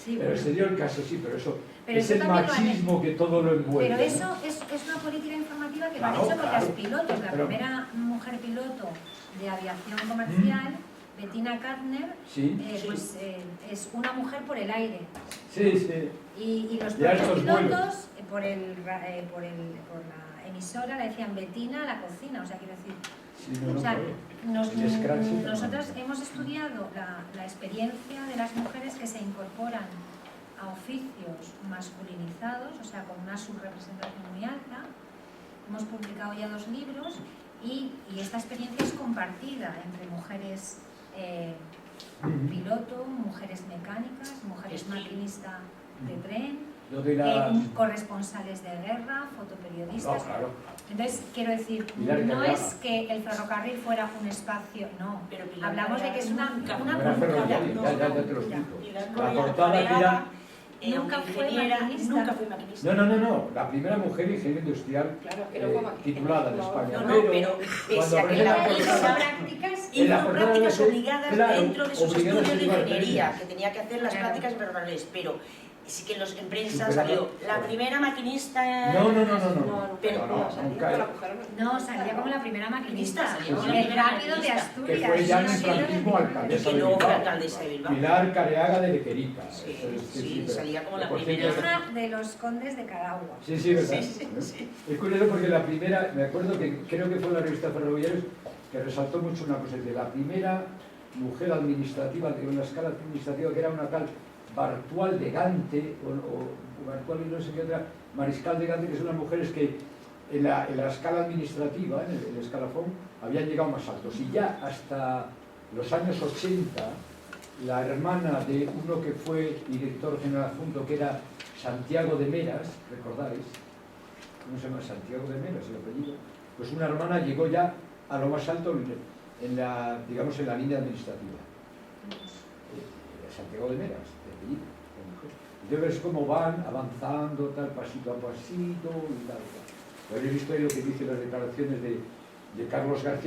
Sí, Pero bueno. se dio el caso, sí, pero eso Pero es eso el también lo machismo que todo lo envuelve. Pero eso ¿no? es una política informativa que lo Claro, han hecho con las claro. pilotos. La Pero- primera mujer piloto de aviación comercial, Bettina Katner, Sí, pues es una mujer por el aire. sí. Y los Ya propios estos pilotos, por la emisora, le decían Bettina a la cocina. O sea, quiero decir, Sí, no, o sea, claro. El Scratch sí, nosotros no. hemos estudiado la experiencia de las mujeres que se incorporan a oficios masculinizados, o sea, con una subrepresentación muy alta. Hemos publicado ya 2 libros y esta experiencia es compartida entre mujeres piloto, mujeres mecánicas, mujeres maquinistas de tren, Lo de la... corresponsales de guerra, fotoperiodistas. No, claro. Entonces, quiero decir, Pilar no Carriaga. es que el ferrocarril fuera un espacio, no. Pero Pilar Hablamos de que es una nunca- No era ferroviaria, no, ya te lo ya. explico. Pilar La portada Carriaga, era... Nunca fue ingeniera, maquinista. nunca fue maquinista. No, la primera mujer ingeniera industrial Claro, que no fue maquinista. titulada en España. No, pero pese a que la presenta Hizo portada- prácticas En la hizo portada prácticas de- obligadas claro, dentro de sus obligadas estudios a de llevar ingeniería, trenes. que tenía que hacer las Claro. prácticas en ferrocarriles, pero sí que en prensa Sí, pero salió no- la primera maquinista. No. Pero No, salía como la primera maquinista. Salió como la El primera rápido de maquinista. Asturias. Que fue ya en el Sí, franquismo Y alcaldesa que de luego fue Bilbao. alcaldesa de Bilbao. Pilar Careaga de Lequerica. Sí, Eso es- sí, pero- salía como la por primera. cierto, Hija de los condes de Cadagua. Sí, ¿verdad? Sí. Es curioso porque la primera, me acuerdo que creo que fue la revista Ferroviarios que resaltó mucho una cosa, de la primera mujer administrativa, de una escala administrativa que era una tal Bartual de Gante, o Bartual y no sé qué otra, Mariscal de Gante, que son las mujeres que en la escala administrativa, en el escalafón, habían llegado más altos. Y ya hasta los años 80, la hermana de uno que fue director general adjunto, que era Santiago de Meras, ¿recordáis? ¿Cómo se llama? Santiago de Meras, el apellido. Pues una hermana llegó ya a lo más alto en la, digamos, en la línea administrativa. Santiago de Meras, de apellido, la mujer. Entonces ves cómo van avanzando, tal, pasito a pasito y tal. Habéis visto ahí lo que dicen las declaraciones de Carlos García